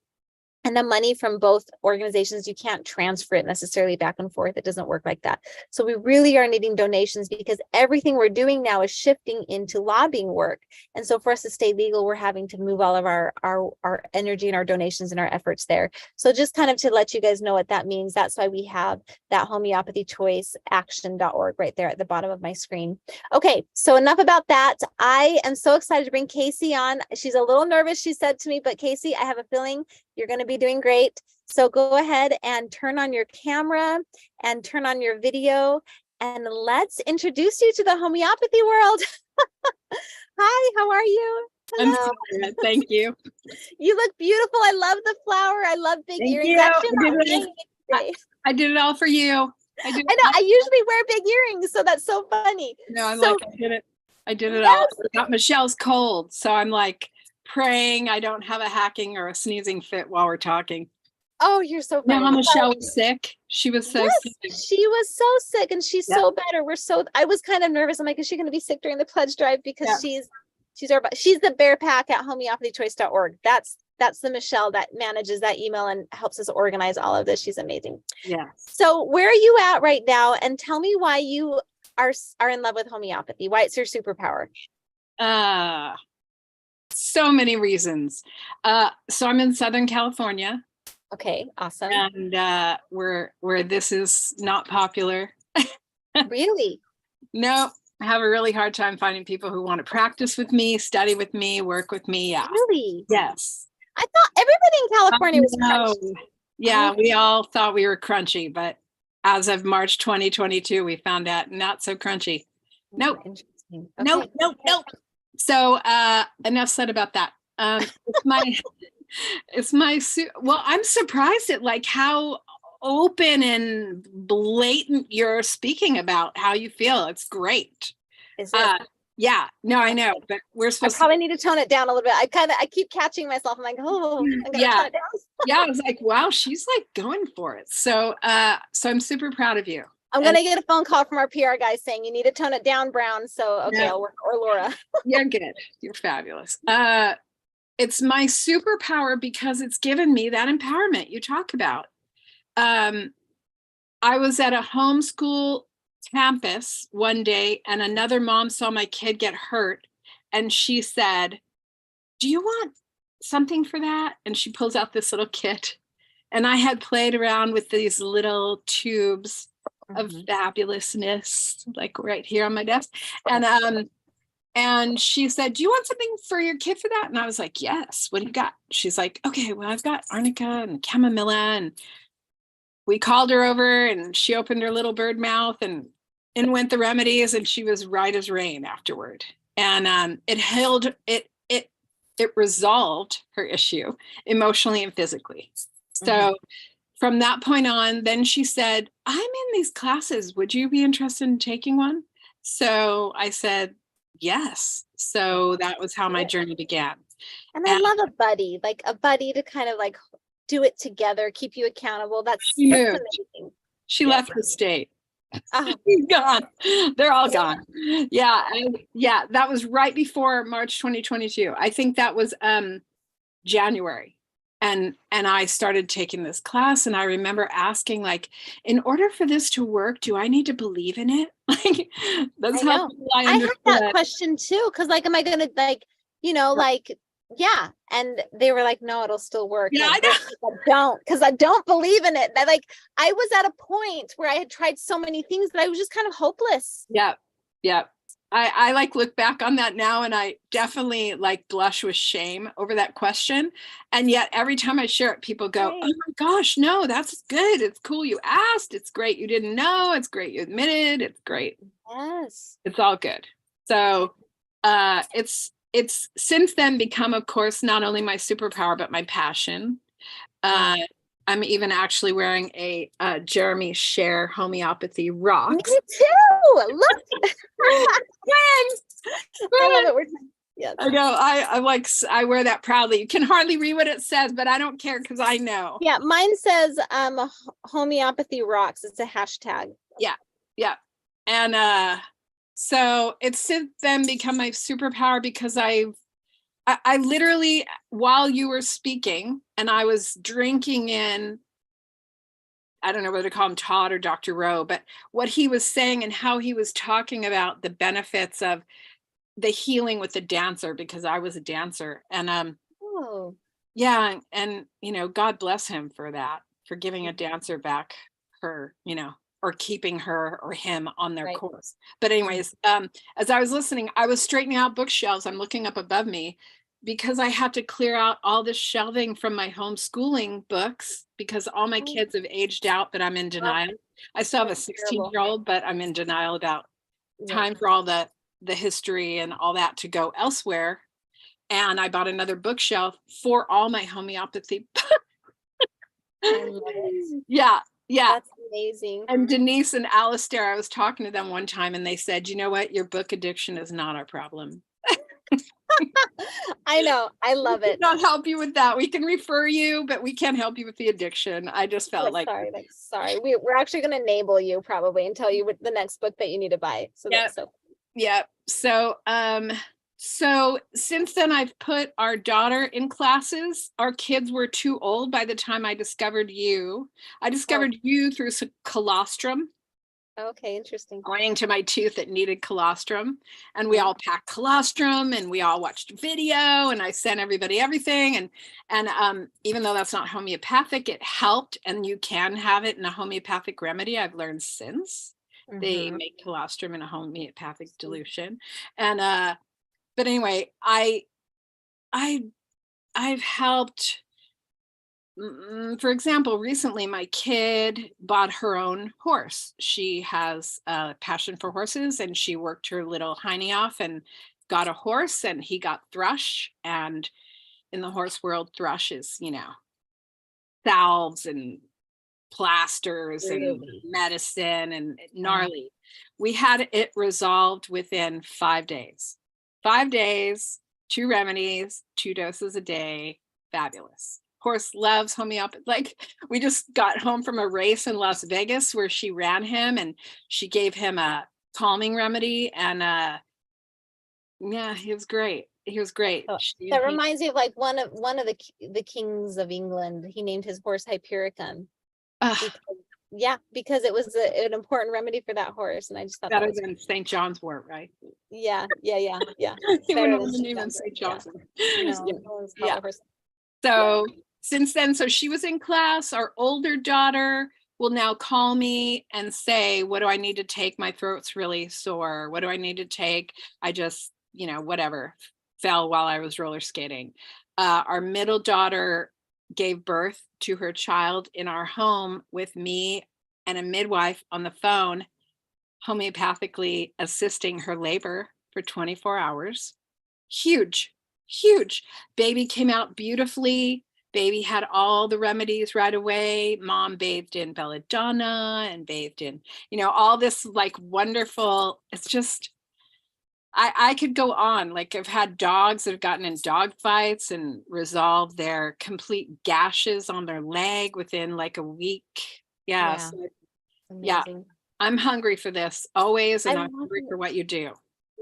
And the money from both organizations, you can't transfer it necessarily back and forth. It doesn't work like that. So we really are needing donations because everything we're doing now is shifting into lobbying work. And so for us to stay legal, we're having to move all of our energy and our donations and our efforts there. So just kind of to let you guys know what that means, that's why we have that homeopathychoiceaction.org right there at the bottom of my screen. Okay, so enough about that. I am so excited to bring Casey on. She's a little nervous, she said to me, but Casey, I have a feeling you're going to be doing great. So go ahead and turn on your camera and turn on your video, and let's introduce you to the homeopathy world. Hi, how are you? I'm Hello. so good. Thank you. You look beautiful. I love the flower. I love big Thank earrings. you. Actually, I'm not wearing it today. I did it all for you. I know. I usually wear big earrings, so that's so funny. No, I'm So- like, I did it. I did it Yes. all. I got Michelle's cold, so I'm like praying I don't have a hacking or a sneezing fit while we're talking. Oh, you're so You know funny. how Michelle was sick? She was so Yes, sick. she was so sick, and she's Yeah. so better. I was kind of nervous. I'm like, is she going to be sick during the pledge drive? Because Yeah. she's the bear pack at homeopathychoice.org. That's the Michelle that manages that email and helps us organize all of this. She's amazing. Yeah. So where are you at right now? And tell me why you are in love with homeopathy, why it's your superpower. So many reasons. So I'm in Southern California. Okay, awesome. And where this is not popular. Really? No, I have a really hard time finding people who want to practice with me, study with me, work with me. Yeah. Really? Yes. I thought everybody in California was No. crunchy. Yeah, Oh. we all thought we were crunchy, but as of March 2022, we found out not so crunchy. Nope. Interesting. Nope, Okay. nope, nope. So enough said about that. Well, I'm surprised at like how open and blatant you're speaking about how you feel. It's great. Is it? Yeah, no, I know, but we're I supposed probably need to tone it down a little bit. I keep catching myself. I'm like, oh, I gotta Yeah. tone it down. Yeah, I was like, wow, she's like going for it. So I'm super proud of you. I'm gonna get a phone call from our PR guy saying you need to tone it down, Brown. So okay, Yeah. I'll work, or Laura. You're good. You're fabulous. It's my superpower because it's given me that empowerment you talk about. I was at a homeschool campus one day and another mom saw my kid get hurt and she said, do you want something for that? And she pulls out this little kit. And I had played around with these little tubes of fabulousness, like right here on my desk. And she said, do you want something for your kid for that? And I was like, yes, what do you got? She's like, okay, well, I've got arnica and chamomilla. And we called her over and she opened her little bird mouth and in went the remedies. And she was right as rain afterward. And it resolved her issue emotionally and physically. So from that point on, then she said, I'm in these classes. Would you be interested in taking one? So I said, yes. So that was how my journey began. And I love a buddy to kind of like do it together, keep you accountable. That's amazing. She left the state. Oh. She's gone. They're all gone. Yeah. Yeah. That was right before March 2022. I think that was January. And I started taking this class and I remember asking, like, in order for this to work, do I need to believe in it? Like, that's how I had that question too. Cause like, am I going to yeah. And they were like, no, it'll still work. Yeah, like, I don't believe in it. That I was at a point where I had tried so many things that I was just kind of hopeless. Yeah. Yeah. I like look back on that now and I definitely like blush with shame over that question. And yet every time I share it, people go, Right. oh my gosh, no, that's good. It's cool you asked. It's great you didn't know. It's great you admitted. It's great. Yes. It's all good. So it's since then become, of course, not only my superpower, but my passion. Uh, I'm even actually wearing a Jeremy Share homeopathy Me rocks. too. Look. Twins! I love it. Yes. I know. I'm like, I wear that proudly. You can hardly read what it says, but I don't care because I know. Yeah, mine says homeopathy rocks. It's a hashtag. Yeah. Yeah. And so it's since then become my superpower because I literally, while you were speaking and I was drinking in, I don't know whether to call him Todd or Dr. Rowe, but what he was saying and how he was talking about the benefits of the healing with the dancer, because I was a dancer. And Oh, yeah, and you know, God bless him for that, for giving a dancer back her, you know, or keeping her or him on their right. course. But anyways, as I was listening, I was straightening out bookshelves. I'm looking up above me because I had to clear out all this shelving from my homeschooling books because all my Oh, kids have aged out, but I'm in denial. I still have a that's terrible. 16-year-old, but I'm in denial about Yeah. time for all the history and all that to go elsewhere. And I bought another bookshelf for all my homeopathy. I love it. Yeah, yeah. That's amazing. And Denise and Alistair, I was talking to them one time and they said, you know what? Your book addiction is not our problem. I know. I love We it. cannot help you with that. We can refer you, but we can't help you with the addiction. I just felt like, Sorry. We're actually going to enable you probably and tell you what the next book that you need to buy. So yeah, that's so. yeah. So since then I've put our daughter in classes. Our kids were too old by the time I discovered you. I discovered you through colostrum, Okay, interesting. pointing to my tooth that needed colostrum. And we all packed colostrum and we all watched video and I sent everybody everything. And even though that's not homeopathic, it helped. And you can have it in a homeopathic remedy, I've learned since. They make colostrum in a homeopathic dilution. And but anyway, I've helped. For example, recently my kid bought her own horse. She has a passion for horses and she worked her little hiney off and got a horse and he got thrush. And in the horse world, thrush is, you know, salves and plasters and medicine and gnarly. We had it resolved within 5 days. 5 days, 2 remedies, 2 doses a day. Fabulous. Horse loves homeopathy. Like we just got home from a race in Las Vegas where she ran him and she gave him a calming remedy and yeah, he was great. He was great. Oh, that reminds me of like one of the kings of England. He named his horse Hypericon. Because it was an important remedy for that horse, and I just thought better than St. John's wort, right? Yeah. He wouldn't want to name him St. John's. Yeah. So since then, so she was in class. Our older daughter will now call me and say, what do I need to take? My throat's really sore. What do I need to take? I just, you know, whatever, fell while I was roller skating. Our middle daughter gave birth to her child in our home with me and a midwife on the phone, homeopathically assisting her labor for 24 hours. Huge. Baby came out beautifully. Baby had all the remedies right away. Mom bathed in belladonna and bathed in, you know, all this like wonderful, it's just, I could go on. Like I've had dogs that have gotten in dog fights and resolved their complete gashes on their leg within like a week. Yeah. Yeah. I'm hungry for this always. And I'm hungry for what you do.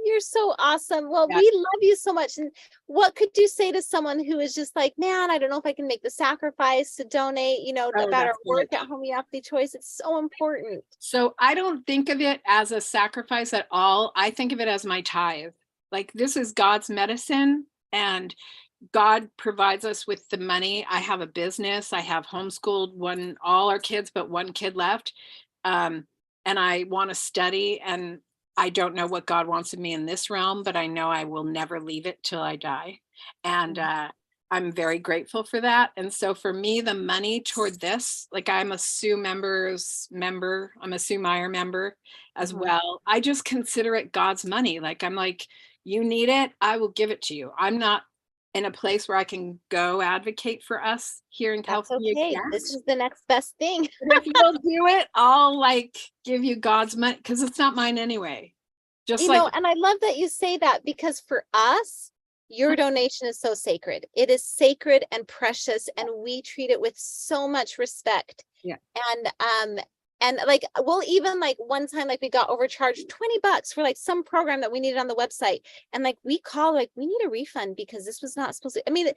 You're so awesome. Well, we love you so much. And what could you say to someone who is just like, man, I don't know if I can make the sacrifice to donate, you know, about our work at Homeopathy Choice. It's so important. So I don't think of it as a sacrifice at all. I think of it as my tithe. Like this is God's medicine and God provides us with the money. I have a business. I have homeschooled all our kids, but 1 kid left. And I want to study. And I don't know what God wants of me in this realm, but I know I will never leave it till I die. And I'm very grateful for that. And so for me, the money toward this, like I'm a Sue member, I'm a Sue Meyer member as well. I just consider it God's money. Like I'm like, you need it, I will give it to you. I'm not in a place where I can go advocate for us here in That's California okay. yet. This is the next best thing. But if you'll do it, I'll like give you God's money because it's not mine anyway. Just You like know, and I love that you say that, because for us, your donation is so sacred. It is sacred and precious, and we treat it with so much respect. Yeah. And like we'll even like one time like we got overcharged $20 for like some program that we needed on the website, and like we call like we need a refund because this was not supposed to. I mean,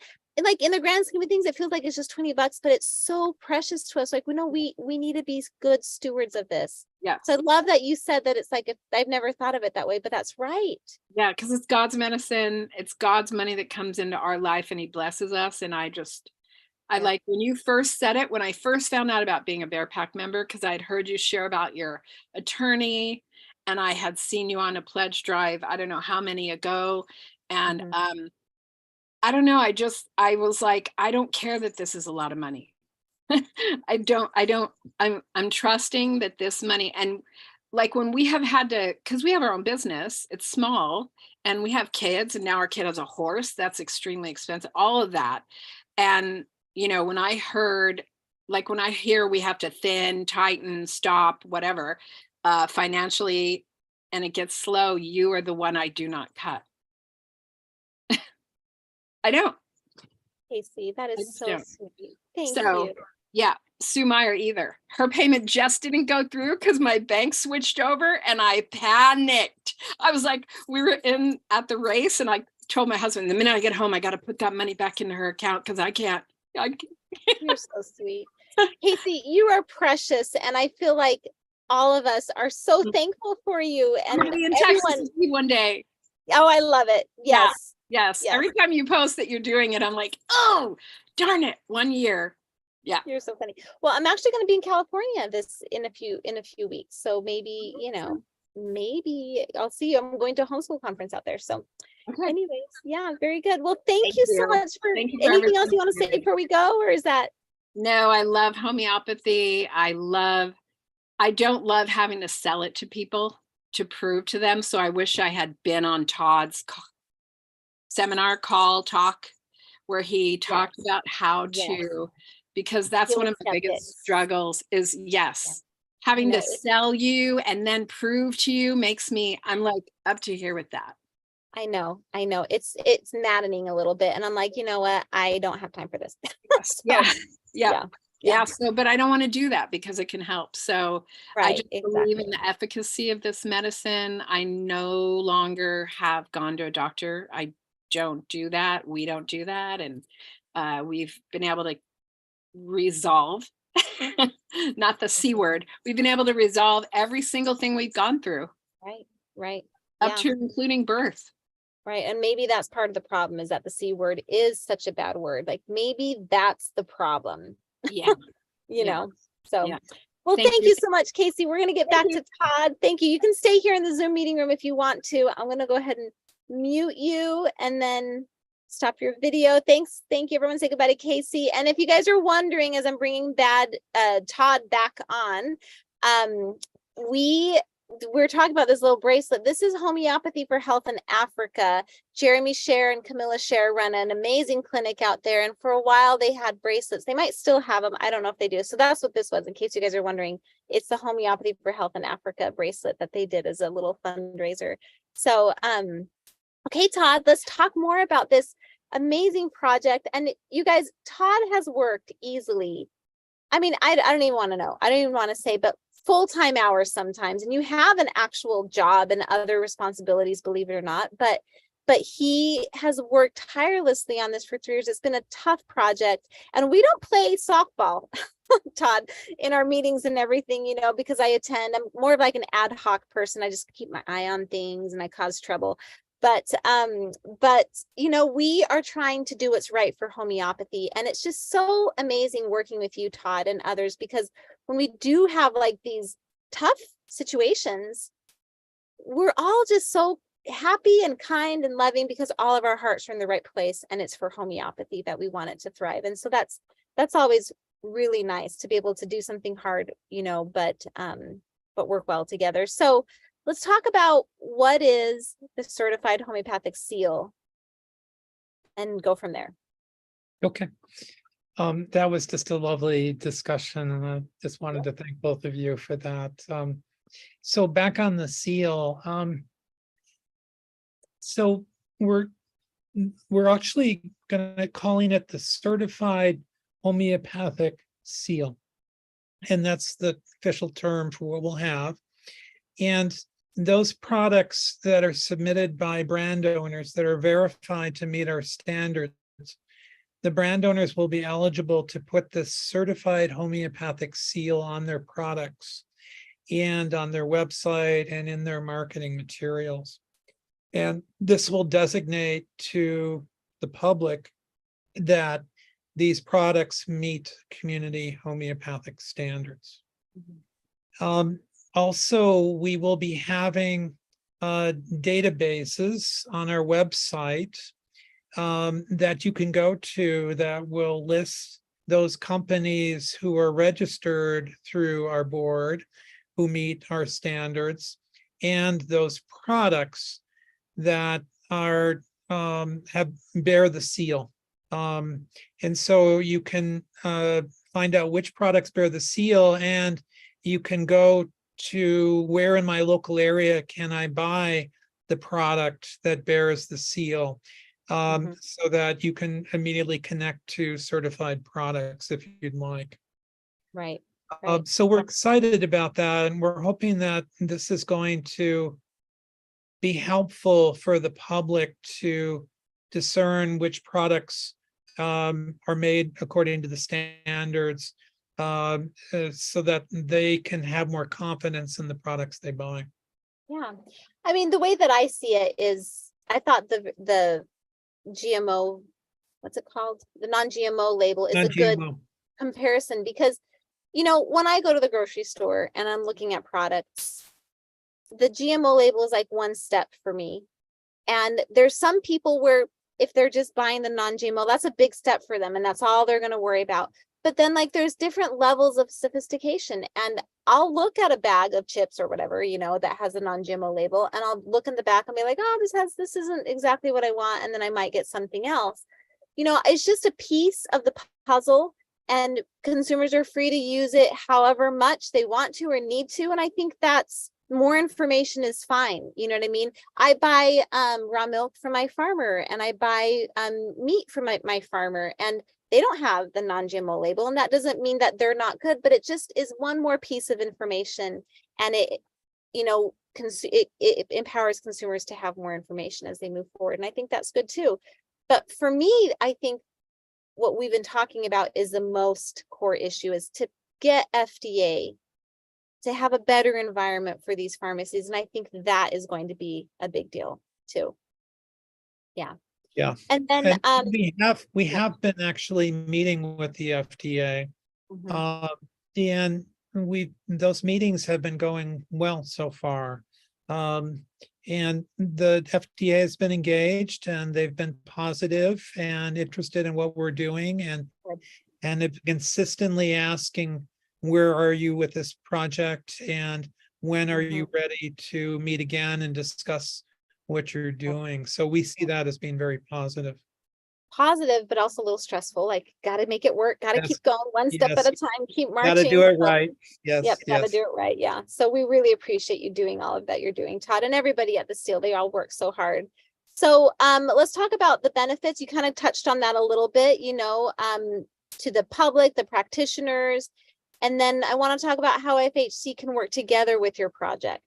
like in the grand scheme of things, it feels like it's just $20, but it's so precious to us. Like we know we need to be good stewards of this. yeah. So I love that you said that. It's like, if I've never thought of it that way, but that's right. Yeah, because it's God's medicine. It's God's money that comes into our life and he blesses us. And I Yeah. like when you first said it, when I first found out about being a Bear Pack member, because I'd heard you share about your attorney and I had seen you on a pledge drive, I don't know how many ago. And I don't know, I was like, I don't care that this is a lot of money. I'm trusting that this money, and like when we have had to, because we have our own business, it's small, and we have kids, and now our kid has a horse, that's extremely expensive, all of that. And, you know, when I hear we have to thin, tighten, stop, whatever, financially, and it gets slow, you are the one I do not cut. I don't. Casey, that is so don't. sweet. Thank So, you. yeah, Sue Meyer either. Her payment just didn't go through because my bank switched over and I panicked. I was like, we were at the race and I told my husband, the minute I get home, I got to put that money back into her account because I can't. You're so sweet. Casey, you are precious. And I feel like all of us are so thankful for you. I'm And gonna be in everyone, Texas with you one day. oh, I love it. Yeah. Yes. Yes. Yes. Every time you post that you're doing it, I'm like, oh, darn it, 1 year. Yeah. You're so funny. Well, I'm actually going to be in California in a few weeks. So maybe, you know, maybe I'll see you. I'm going to a homeschool conference out there. So Okay. anyways, yeah, very good. Well, thank you so you. much for Thank you for anything else everything, you want to say Mary. before we go, or is that? No, I love homeopathy. I don't love having to sell it to people to prove to them. So I wish I had been on Todd's seminar talk where he talked about how to, because that's You'll one of my accept biggest it. struggles is having know, to sell you and then prove to you makes me, I'm like up to here with that. I know. It's maddening a little bit. And I'm like, you know what? I don't have time for this. So, Yeah. So, but I don't want to do that because it can help. So I right. just believe Exactly. in the efficacy of this medicine. I no longer have gone to a doctor. I don't do that. We don't do that. And we've been able to resolve, not the C word. We've been able to resolve every single thing we've gone through. Right. Up to including birth. Right. And maybe that's part of the problem, is that the C word is such a bad word. Like maybe that's the problem. Yeah. You know, so. Yeah. Well, thank you so much, Casey. We're going to get back to Todd. Thank you. You can stay here in the Zoom meeting room if you want to. I'm going to go ahead and mute you and then stop your video. Thanks. Thank you, everyone. Say goodbye to Casey. And if you guys are wondering, as I'm bringing Todd back on, we're talking about this little bracelet. This is Homeopathy for Health in Africa. Jeremy Scher and Camilla Scher run an amazing clinic out there. And for a while they had bracelets. They might still have them. I don't know if they do. So that's what this was, in case you guys are wondering. It's the Homeopathy for Health in Africa bracelet that they did as a little fundraiser. So, okay, Todd, let's talk more about this amazing project. And you guys, Todd has worked easily. I mean, I don't even want to know. I don't even want to say, but full-time hours sometimes, and you have an actual job and other responsibilities, believe it or not, but he has worked tirelessly on this for 3 years. It's been a tough project, and we don't play softball, Todd, in our meetings and everything, you know, because I attend. I'm more of like an ad hoc person. I just keep my eye on things and I cause trouble. But you know, we are trying to do what's right for homeopathy, and it's just so amazing working with you, Todd, and others, because when we do have like these tough situations, we're all just so happy and kind and loving because all of our hearts are in the right place, and it's for homeopathy that we want it to thrive. And so that's always really nice to be able to do something hard, but work well together. So let's talk about what is the certified homeopathic seal and go from there. Okay. That was just a lovely discussion, and I just wanted to thank both of you for that. So back on the seal, so we're actually calling it the certified homeopathic seal. And that's the official term for what we'll have. And those products that are submitted by brand owners that are verified to meet our standards, the brand owners will be eligible to put this certified homeopathic seal on their products and on their website and in their marketing materials. And this will designate to the public that these products meet community homeopathic standards. Also, we will be having databases on our website that you can go to that will list those companies who are registered through our board, who meet our standards, and those products that are bear the seal. And so you can find out which products bear the seal, and you can go to where in my local area can I buy the product that bears the seal, so that you can immediately connect to certified products if you'd like. Right. So we're excited about that, and we're hoping that this is going to be helpful for the public to discern which products are made according to the standards, so that they can have more confidence in the products they buy. Yeah. I mean, the way that I see it is, I thought the GMO, what's it called? The non-GMO label is a good Non-GMO. comparison because, when I go to the grocery store and I'm looking at products, the GMO label is like one step for me. And there's some people where if they're just buying the non-GMO, that's a big step for them and that's all they're going to worry about. But then there's different levels of sophistication, and I'll look at a bag of chips or whatever, that has a non-GMO label, and I'll look in the back and be like, oh, this isn't exactly what I want. And then I might get something else. It's just a piece of the puzzle, and consumers are free to use it however much they want to or need to. And I think that's more information is fine. You know what I mean? I buy raw milk from my farmer, and I buy meat from my farmer, and they don't have the non-GMO label. And that doesn't mean that they're not good, but it just is one more piece of information. And it empowers consumers to have more information as they move forward. And I think that's good too. But for me, I think what we've been talking about is the most core issue is to get FDA to have a better environment for these pharmacies. And I think that is going to be a big deal too. Yeah. Yeah. And then And we have been actually meeting with the FDA. And those meetings have been going well so far. And the FDA has been engaged, and they've been positive and interested in what we're doing, and have consistently asking, where are you with this project, and when are you ready to meet again and discuss what you're doing? So we see that as being very positive. Positive, but also a little stressful. Like, got to make it work. Got to keep going one step at a time. Keep marching. Got to do it right. Yes. Yep. Got to do it right. Yeah. So we really appreciate you doing all of that you're doing, Todd, and everybody at the Steel. They all work so hard. So let's talk about the benefits. You kind of touched on that a little bit, to the public, the practitioners. And then I want to talk about how FHC can work together with your project.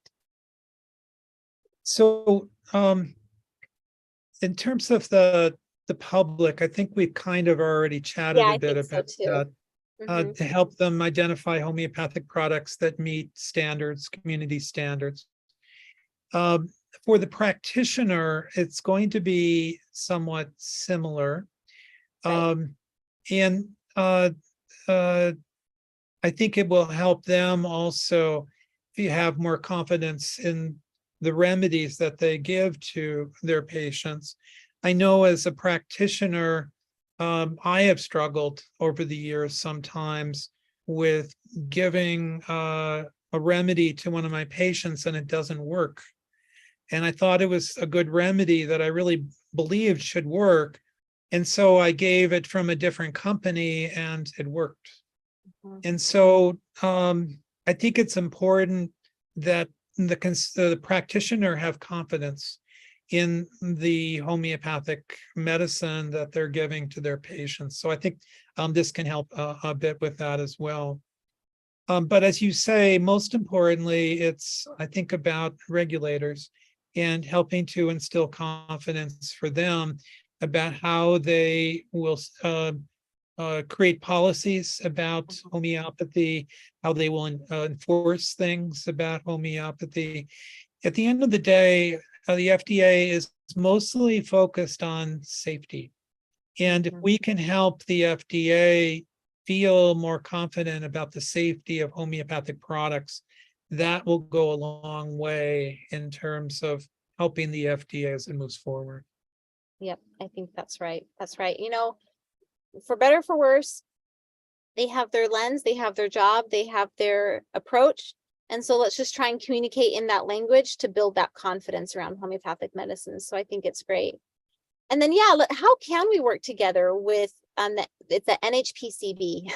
So in terms of the public, I think we've kind of already chatted a bit about that, to help them identify homeopathic products that meet standards, community standards. For the practitioner, it's going to be somewhat similar. And I think it will help them also if you have more confidence in the remedies that they give to their patients. I know as a practitioner, I have struggled over the years sometimes with giving a remedy to one of my patients and it doesn't work. And I thought it was a good remedy that I really believed should work. And so I gave it from a different company and it worked. And so I think it's important that the practitioner have confidence in the homeopathic medicine that they're giving to their patients. So I think this can help a bit with that as well. But as you say, most importantly, it's, I think, about regulators and helping to instill confidence for them about how they will create policies about homeopathy, how they will enforce things about homeopathy. At the end of the day, the FDA is mostly focused on safety. And if we can help the FDA feel more confident about the safety of homeopathic products, that will go a long way in terms of helping the FDA as it moves forward. Yep, I think that's right. That's right. You know, for better or for worse, they have their lens, they have their job, they have their approach. And so let's just try and communicate in that language to build that confidence around homeopathic medicine. So I think it's great. And then, yeah, how can we work together with it's the NHPCB,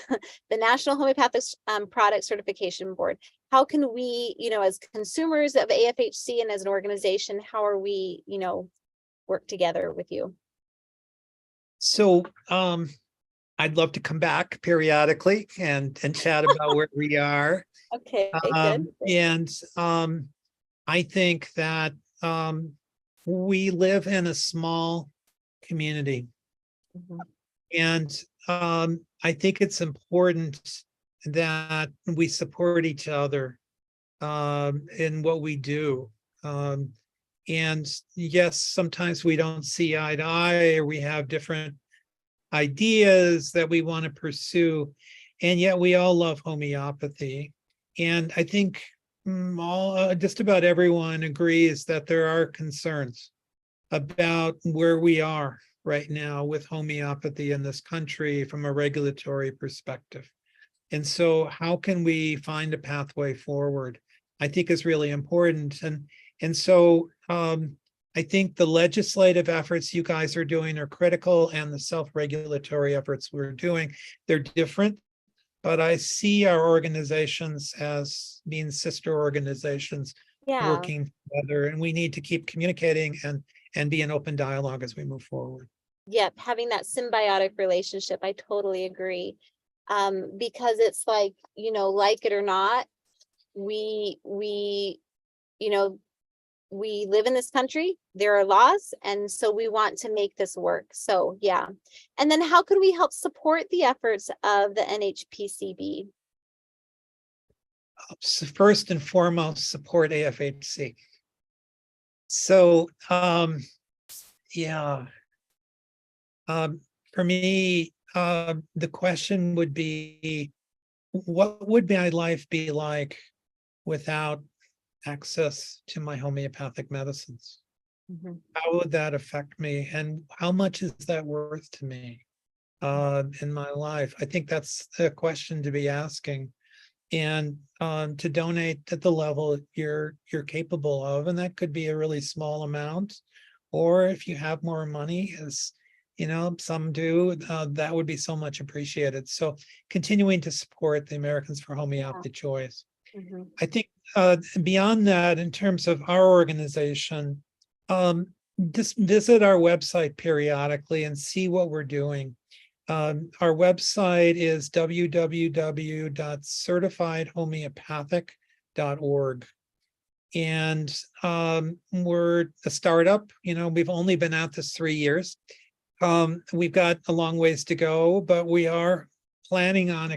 the National Homeopathic Product Certification Board? How can we, you know, as consumers of AFHC and as an organization, how are we, you know, work together with you? So I'd love to come back periodically and chat about where we are. Okay, good. And I think that we live in a small community. And I think it's important that we support each other in what we do. And yes, sometimes we don't see eye to eye, or we have different ideas that we want to pursue. And yet we all love homeopathy. And I think just about everyone agrees that there are concerns about where we are right now with homeopathy in this country from a regulatory perspective. And so how can we find a pathway forward, I think is really important. And so I think the legislative efforts you guys are doing are critical, and the self-regulatory efforts we're doing, they're different, but I see our organizations as being sister organizations working together, and we need to keep communicating and be in open dialogue as we move forward. Yep, having that symbiotic relationship, I totally agree. Because it's like, you know, like it or not, we you know, we live in this country, there are laws, and so we want to make this work. So yeah. And then how can we help support the efforts of the NHPCB? So first and foremost, support AFHC. So yeah, for me, the question would be, what would my life be like without access to my homeopathic medicines? How would that affect me? And how much is that worth to me in my life? I think that's a question to be asking, and to donate at the level you're capable of. And that could be a really small amount, or if you have more money, as you know, some do, that would be so much appreciated. So continuing to support the Americans for Homeopathy Choice. I think beyond that, in terms of our organization, just visit our website periodically and see what we're doing. Our website is www.certifiedhomeopathic.org. And we're a startup, you know, we've only been at this 3 years. We've got a long ways to go, but we are planning on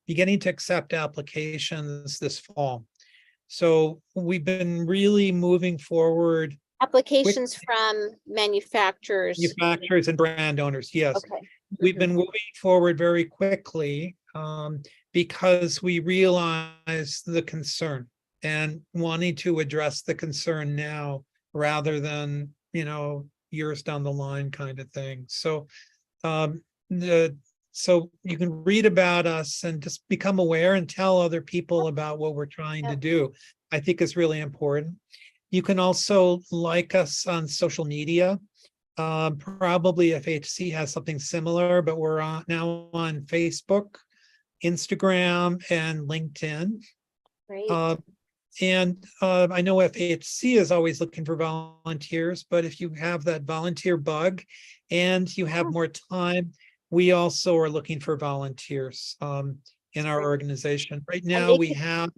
beginning to accept applications this fall. So we've been really moving forward. Applications from manufacturers. Manufacturers and brand owners, yes. Okay. We've been moving forward very quickly because we realize the concern. and wanting to address the concern now rather than, years down the line kind of thing. So so you can read about us and just become aware and tell other people about what we're trying to do. I think is really important. You can also like us on social media. Probably FHC has something similar, but we're now on Facebook, Instagram, and LinkedIn. Great. And I know FHC is always looking for volunteers, but if you have that volunteer bug and you have more time, we also are looking for volunteers in our organization. Right now, we have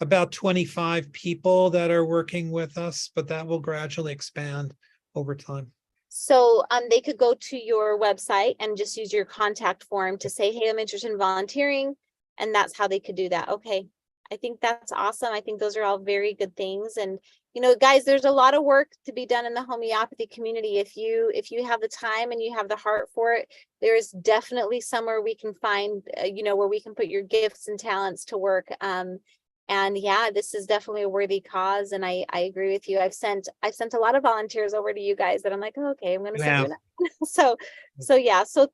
about 25 people that are working with us, but that will gradually expand over time. So they could go to your website and just use your contact form to say, hey, I'm interested in volunteering. And that's how they could do that. Okay. I think that's awesome. I think those are all very good things. And, guys, there's a lot of work to be done in the homeopathy community. If you have the time and you have the heart for it, there is definitely somewhere we can find, where we can put your gifts and talents to work. And yeah, this is definitely a worthy cause. And I agree with you. I've sent a lot of volunteers over to you guys that I'm like, oh, okay, I'm going to send you that. So yeah, so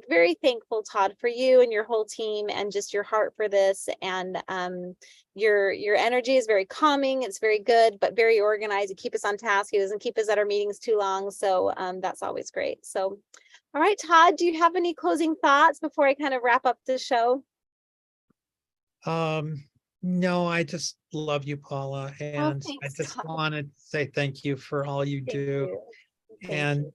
very thankful, Todd, for you and your whole team and just your heart for this. And your energy is very calming. It's very good, but very organized. You keep us on task. He doesn't keep us at our meetings too long. So that's always great. So, all right, Todd, do you have any closing thoughts before I kind of wrap up the show? No, I just love you, Paula, and I thanks, just Todd. want to say thank you for all you do. And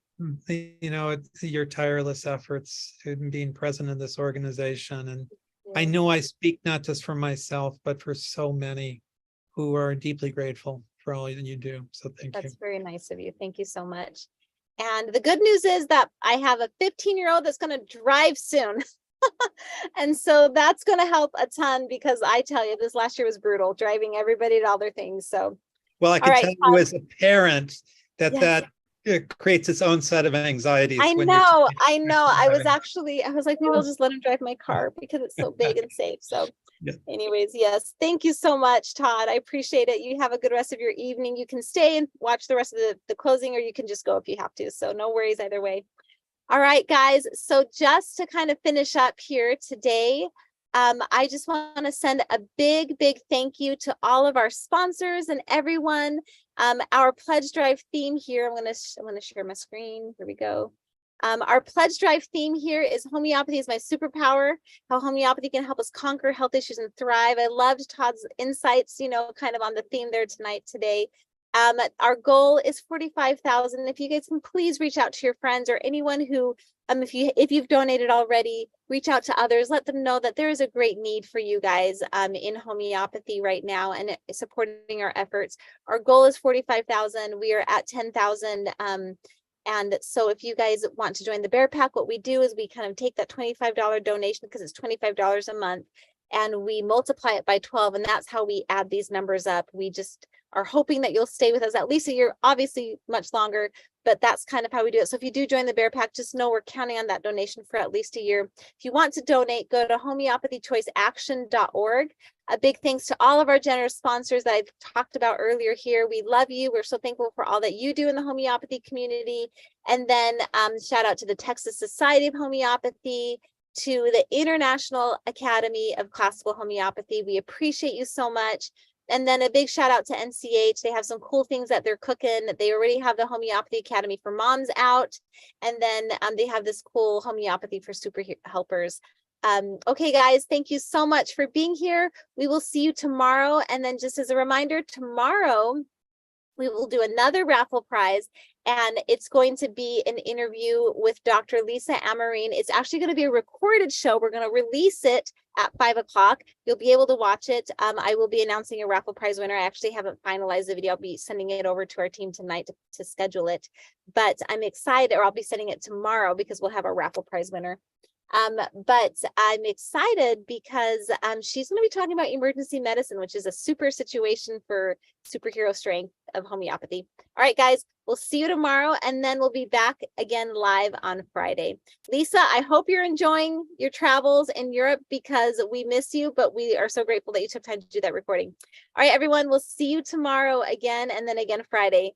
your tireless efforts in being present in this organization. And I know I speak not just for myself, but for so many who are deeply grateful for all that you do. So thank you. That's very nice of you. Thank you so much. And the good news is that I have a 15-year-old that's going to drive soon. And so that's going to help a ton, because I tell you, this last year was brutal, driving everybody to all their things. So, well, I can tell you as a parent that it creates its own set of anxieties. I know. I was like, maybe I'll just let him drive my car because it's so big and safe. So anyways, yes. Thank you so much, Todd. I appreciate it. You have a good rest of your evening. You can stay and watch the rest of the closing, or you can just go if you have to. So no worries either way. All right, guys. So just to kind of finish up here today, I just want to send a big thank you to all of our sponsors and everyone. Our pledge drive theme here, I'm going to share my screen. Here we go. Our pledge drive theme here is homeopathy is my superpower, how homeopathy can help us conquer health issues and thrive. I loved Todd's insights, kind of on the theme there today. Our goal is 45,000. If you guys can please reach out to your friends or anyone who, if you've donated already, reach out to others, let them know that there is a great need for you guys in homeopathy right now and supporting our efforts. Our goal is 45,000. We are at 10,000. And so if you guys want to join the Bear Pack, what we do is we kind of take that $25 donation, because it's $25 a month, and we multiply it by 12. And that's how we add these numbers up. We just are hoping that you'll stay with us at least a year, obviously much longer, but that's kind of how we do it. So if you do join the Bear Pack, just know we're counting on that donation for at least a year. If you want to donate, go to homeopathychoiceaction.org. A big thanks to all of our generous sponsors that I've talked about earlier here. We love you. We're so thankful for all that you do in the homeopathy community. And then shout out to the Texas Society of Homeopathy, to the International Academy of Classical Homeopathy. We appreciate you so much. And then a big shout out to NCH. They have some cool things that they're cooking. They already have the Homeopathy Academy for Moms out. And then they have this cool homeopathy for super helpers. Okay, guys, thank you so much for being here. We will see you tomorrow. And then just as a reminder, tomorrow we will do another raffle prize, and it's going to be an interview with Dr. Lisa Amarine. It's actually going to be a recorded show. We're going to release it at 5 o'clock. You'll be able to watch it. I will be announcing a raffle prize winner. I actually haven't finalized the video. I'll be sending it over to our team tonight to schedule it, but I'm excited, or I'll be sending it tomorrow because we'll have a raffle prize winner. But I'm excited because she's going to be talking about emergency medicine, which is a super situation for superhero strength of homeopathy. All right, guys, we'll see you tomorrow, and then we'll be back again live on Friday. Lisa, I hope you're enjoying your travels in Europe, because we miss you, but we are so grateful that you took time to do that recording. All right, everyone, we'll see you tomorrow again, and then again Friday.